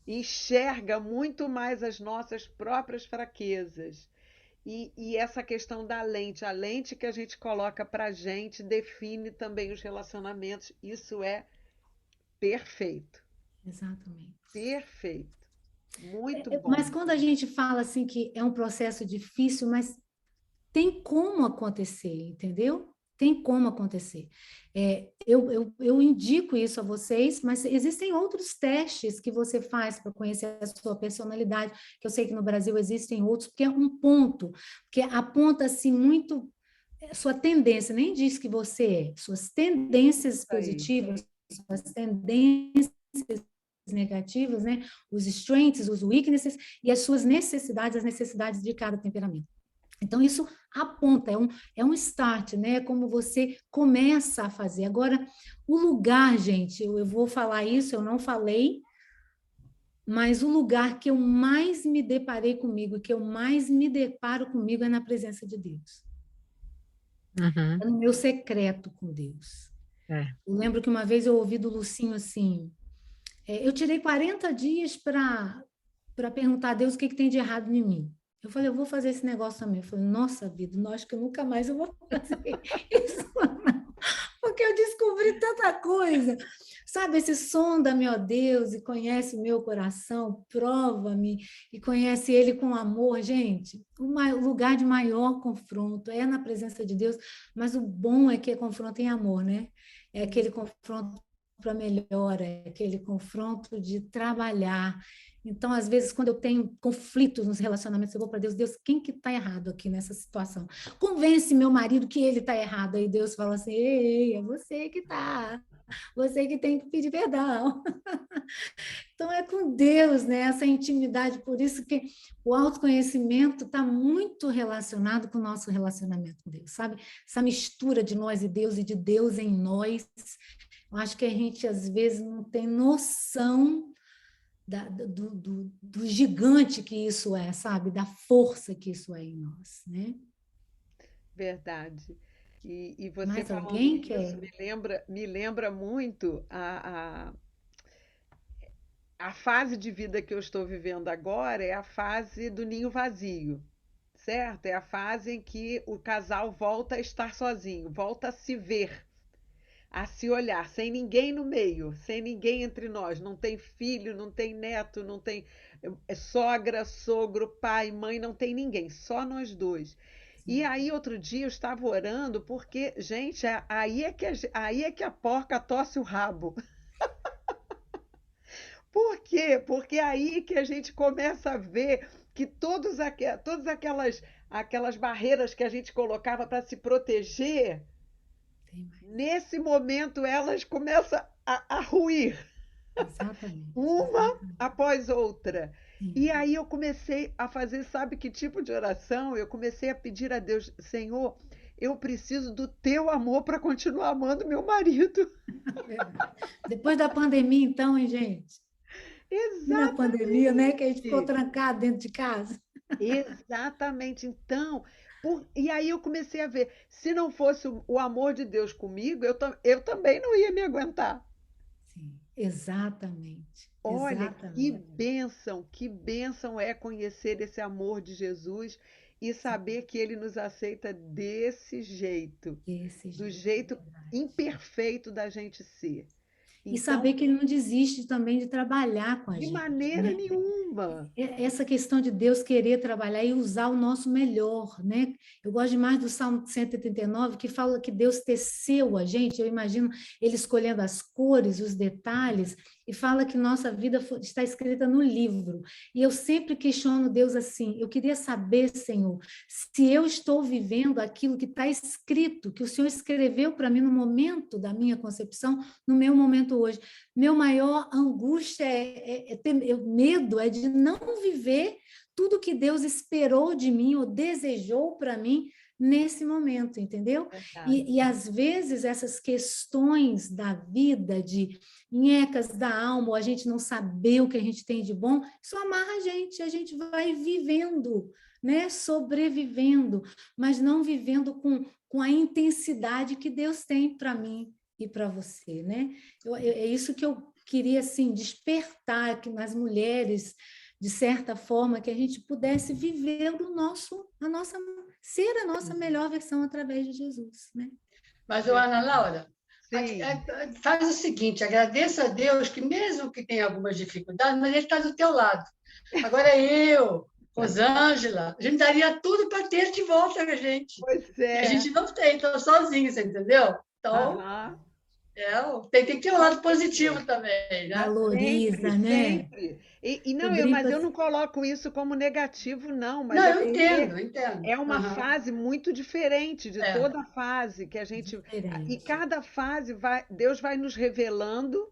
enxerga muito mais as nossas próprias fraquezas. E essa questão da lente, a lente que a gente coloca para a gente define também os relacionamentos. Isso é perfeito. Exatamente. Perfeito. Muito Mas bom. quando a gente fala assim que é um processo difícil, mas tem como acontecer, entendeu? Tem como acontecer. Eu indico isso a vocês, mas existem outros testes que você faz para conhecer a sua personalidade, que eu sei que no Brasil existem outros, porque é um ponto, que aponta assim muito sua tendência, nem diz que você é, suas tendências Isso aí. positivas, suas tendências negativas, né? Os strengths, os weaknesses e as suas necessidades, as necessidades de cada temperamento. Então, isso aponta, é um start, né? É como você começa a fazer. Agora, o lugar, gente, eu vou falar isso, eu não falei, mas o lugar que eu mais me deparei comigo, que eu mais me deparo comigo é na presença de Deus. Uhum. É no meu secreto com Deus. É. Eu lembro que uma vez eu ouvi do Lucinho assim, eu tirei 40 dias para perguntar a Deus o que tem de errado em mim. Eu falei, eu vou fazer esse negócio também. Eu falei, nossa vida, não, acho que eu nunca mais eu vou fazer isso, não. Porque eu descobri tanta coisa. Sabe, esse sonda, meu Deus, e conhece o meu coração, prova-me, e conhece ele com amor. Gente, o lugar de maior confronto é na presença de Deus, mas o bom é que é confronto em amor, né? É aquele confronto para melhor, é aquele confronto de trabalhar. Então, às vezes, quando eu tenho conflitos nos relacionamentos, eu vou para Deus, Deus, quem que está errado aqui nessa situação? Convence meu marido que ele está errado. Aí Deus fala assim, ei, é você que está, você que tem que pedir perdão. Então, é com Deus, né? Essa intimidade, por isso que o autoconhecimento está muito relacionado com o nosso relacionamento com Deus, sabe? Essa mistura de nós e de Deus em nós. Eu acho que a gente, às vezes, não tem noção do gigante que isso é, sabe? Da força que isso é em nós, né? Verdade. E você Mais falando alguém isso quer? me lembra muito a fase de vida que eu estou vivendo agora é a fase do ninho vazio, certo? É a fase em que o casal volta a estar sozinho, volta a se ver. a se olhar, sem ninguém no meio, sem ninguém entre nós. Não tem filho, não tem neto, não tem sogra, sogro, pai, mãe, não tem ninguém, só nós dois. E Sim. aí, outro dia, eu estava orando, porque, gente, aí é que a porca torce o rabo. Por quê? Porque aí que a gente começa a ver que todas aquelas barreiras que a gente colocava para se proteger, Tem mais. nesse momento elas começam a ruir, Exatamente, uma exatamente. após outra. E Sim. aí eu comecei a fazer, sabe que tipo de oração? Eu comecei a pedir a Deus, Senhor, eu preciso do teu amor para continuar amando meu marido. Verdade. Depois da pandemia, então, hein, gente? E na pandemia, né, que a gente ficou Exatamente. trancado dentro de casa. Exatamente. Então, e aí eu comecei a ver, se não fosse o amor de Deus comigo, eu também não ia me aguentar. Sim, exatamente, Olha, exatamente. que bênção é conhecer esse amor de Jesus e Sim, saber que ele nos aceita desse jeito, desse do jeito, é jeito verdade. imperfeito da gente ser. E Então, saber que ele não desiste também de trabalhar com a de gente, maneira né? nenhuma. Essa questão de Deus querer trabalhar e usar o nosso melhor, né? Eu gosto demais do Salmo 139, que fala que Deus teceu a gente, eu imagino ele escolhendo as cores, os detalhes, e fala que nossa vida está escrita no livro. E eu sempre questiono Deus assim, eu queria saber, Senhor, se eu estou vivendo aquilo que está escrito, que o Senhor escreveu para mim no momento da minha concepção, no meu momento hoje. Meu maior angústia medo é de não viver tudo que Deus esperou de mim ou desejou para mim nesse momento, entendeu? Verdade. E às vezes essas questões da vida, de nhecas da alma, ou a gente não saber o que a gente tem de bom, isso amarra a gente vai vivendo, né? Sobrevivendo, mas não vivendo com a intensidade que Deus tem para mim e para você, né? É isso que eu queria assim despertar aqui nas mulheres, de certa forma, que a gente pudesse viver a nossa, ser a nossa melhor versão através de Jesus, né? Mas, Ana Verdade. Laura, Sim, faz o seguinte, agradeça a Deus que mesmo que tenha algumas dificuldades, mas Ele está do teu lado. Agora eu, Rosângela, a gente daria tudo para ter de volta com a gente. pois E a é. gente não tem, estou sozinha, você entendeu? Então, Aham. tem que ter um Com lado positivo certeza. também, né? Sempre, Valoriza, né? sempre. E Eu não, brinco mas eu assim. não coloco isso como negativo, não, Não, mas é eu porque entendo, eu entendo. é uma Aham. fase muito diferente de É. toda fase que a gente. E Diferente, cada fase Deus vai nos revelando o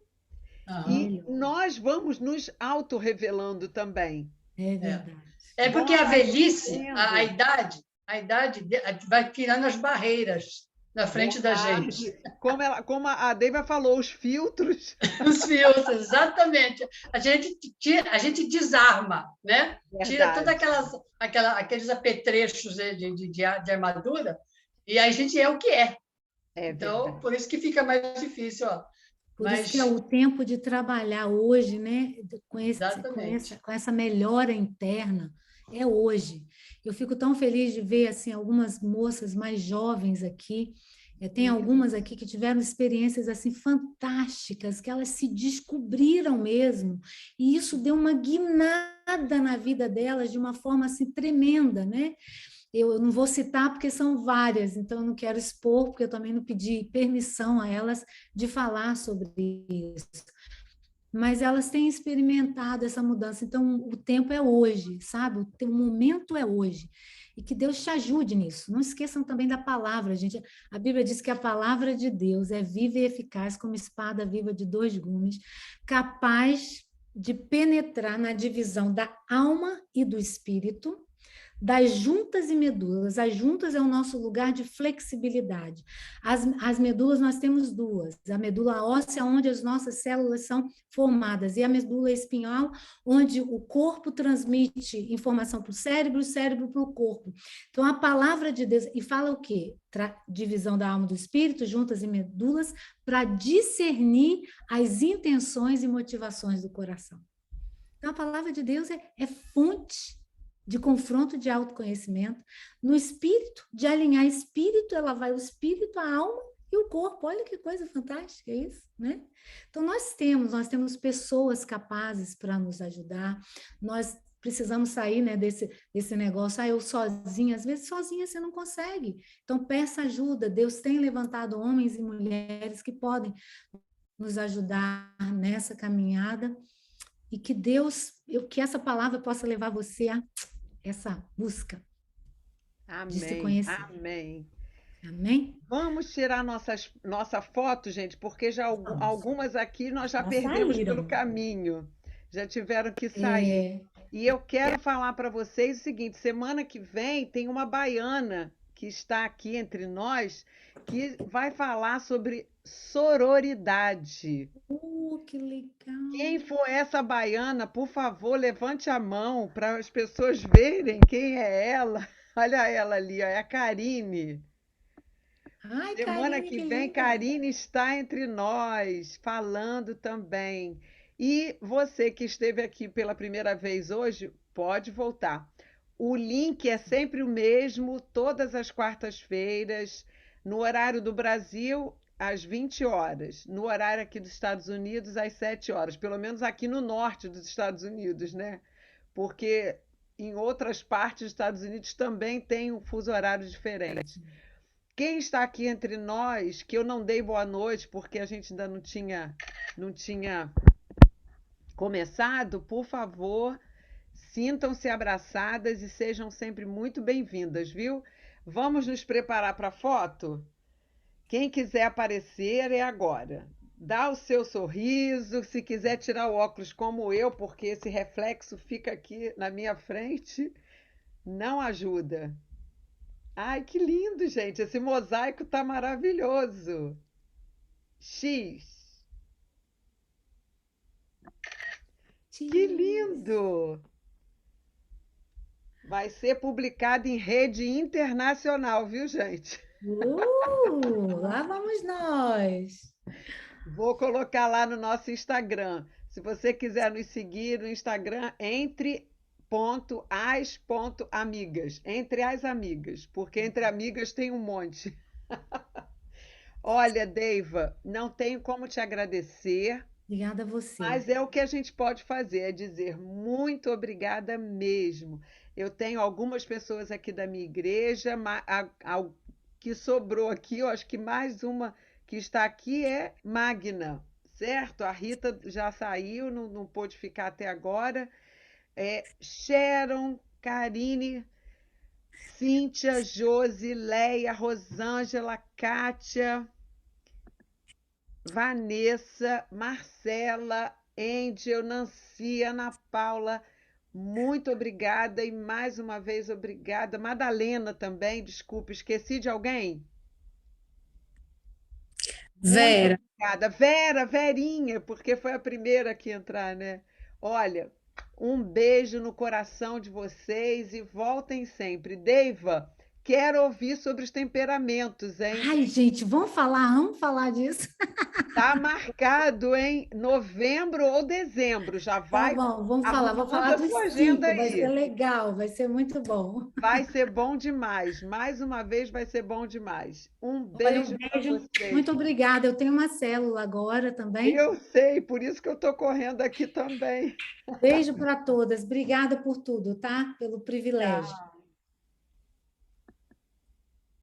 Aham. e melhor, nós vamos nos auto-revelando também. é É. verdade. É porque Vamos a velhice, aprendendo. a idade vai tirando as barreiras na frente da gente. Verdade. Como a Deiva falou, os filtros. Os filtros, exatamente. A gente desarma, né? Tira todos Verdade. aqueles apetrechos de armadura e a gente é o que é. É Então, verdade. por isso que fica mais difícil. Ó. Por isso que é Mas, o tempo de trabalhar hoje, né? exatamente. Com essa melhora interna, é hoje. Eu fico tão feliz de ver assim algumas moças mais jovens aqui. Tem algumas aqui que tiveram experiências assim fantásticas, que elas se descobriram mesmo, e isso deu uma guinada na vida delas de uma forma assim tremenda, né? Eu não vou citar porque são várias, então eu não quero expor, porque eu também não pedi permissão a elas de falar sobre isso. Mas elas têm experimentado essa mudança, então o tempo é hoje, sabe? O momento é hoje. E que Deus te ajude nisso. Não esqueçam também da palavra, gente. A Bíblia diz que a palavra de Deus é viva e eficaz como espada viva de dois gumes, capaz de penetrar na divisão da alma e do espírito, das juntas e medulas. As juntas é o nosso lugar de flexibilidade. As medulas nós temos duas. A medula óssea, onde as nossas células são formadas, e a medula espinhal, onde o corpo transmite informação para o cérebro para o corpo. Então, a palavra de Deus, e fala o quê? Divisão da alma e do espírito, juntas e medulas, para discernir as intenções e motivações do coração. Então, a palavra de Deus é fonte de confronto de autoconhecimento, no espírito, de alinhar espírito, ela vai o espírito, a alma E o corpo, olha que coisa fantástica, é isso, né? Então, nós temos pessoas capazes para nos ajudar, nós precisamos sair, né, desse negócio, eu sozinha, às vezes sozinha você não consegue, então peça ajuda, Deus tem levantado homens e mulheres que podem nos ajudar nessa caminhada, e que essa palavra possa levar você a essa busca de se Amém, conhecer, amém. amém? Vamos tirar nossa foto, gente, porque já Vamos, algumas aqui nós já já perdemos pelo saíram. caminho, já tiveram que sair. É, E eu quero falar para vocês o seguinte: semana que vem tem uma baiana que está aqui entre nós que vai falar sobre sororidade. que legal. Quem for essa baiana, por favor, levante a mão para as pessoas verem quem é ela. Olha ela ali, ó, é a Karine. Ai, Semana Karine, que que vem, linda. Karine está entre nós, falando também. E você que esteve aqui pela primeira vez hoje, pode voltar. O link é sempre o mesmo, todas as quartas-feiras, no horário do Brasil, às 20 horas. No horário aqui dos Estados Unidos, às 7 horas. Pelo menos aqui no norte dos Estados Unidos, né? Porque em outras partes dos Estados Unidos também tem um fuso horário diferente. Quem está aqui entre nós, que eu não dei boa noite porque a gente ainda não tinha começado, por favor, sintam-se abraçadas e sejam sempre muito bem-vindas, viu? Vamos nos preparar para a foto? Quem quiser aparecer é agora. Dá o seu sorriso, se quiser tirar o óculos como eu, porque esse reflexo fica aqui na minha frente, não ajuda. Ai, que lindo, gente. Esse mosaico tá maravilhoso. X. Que lindo! Vai ser publicado em rede internacional, viu, gente? Lá vamos nós. Vou colocar lá no nosso Instagram. Se você quiser nos seguir no Instagram, entre.as.amigas. Entre as amigas, porque entre amigas tem um monte. Olha, Deiva, não tenho como te agradecer. Obrigada a você. Mas é o que a gente pode fazer, é dizer muito obrigada mesmo. Eu tenho algumas pessoas aqui da minha igreja, que sobrou aqui, eu acho que mais uma que está aqui é Magna, certo? A Rita já saiu, não pôde ficar até agora. Sharon, Karine, Cíntia, Josi, Leia, Rosângela, Kátia, Vanessa, Marcela, Angel, Nancy, Ana Paula, muito obrigada e mais uma vez obrigada. Madalena também, desculpe, esqueci de alguém? Muito Vera, obrigada. Vera, Verinha, porque foi a primeira que entrar, né? Olha, um beijo no coração de vocês e voltem sempre. Deiva, quero ouvir sobre os temperamentos, hein? Ai, gente, vamos falar disso. Tá marcado em novembro ou dezembro. Já Tá vai bom, vamos arrumando falar a dos sua agenda 5, vai ser aí. legal, vai ser muito bom. Vai ser bom demais. Mais uma vez vai ser bom demais. Um Olha, um beijo para beijo, vocês. muito obrigada. Eu tenho uma célula agora também. Eu sei, por isso que eu estou correndo aqui também. Beijo para todas. Obrigada por tudo, tá? Pelo privilégio.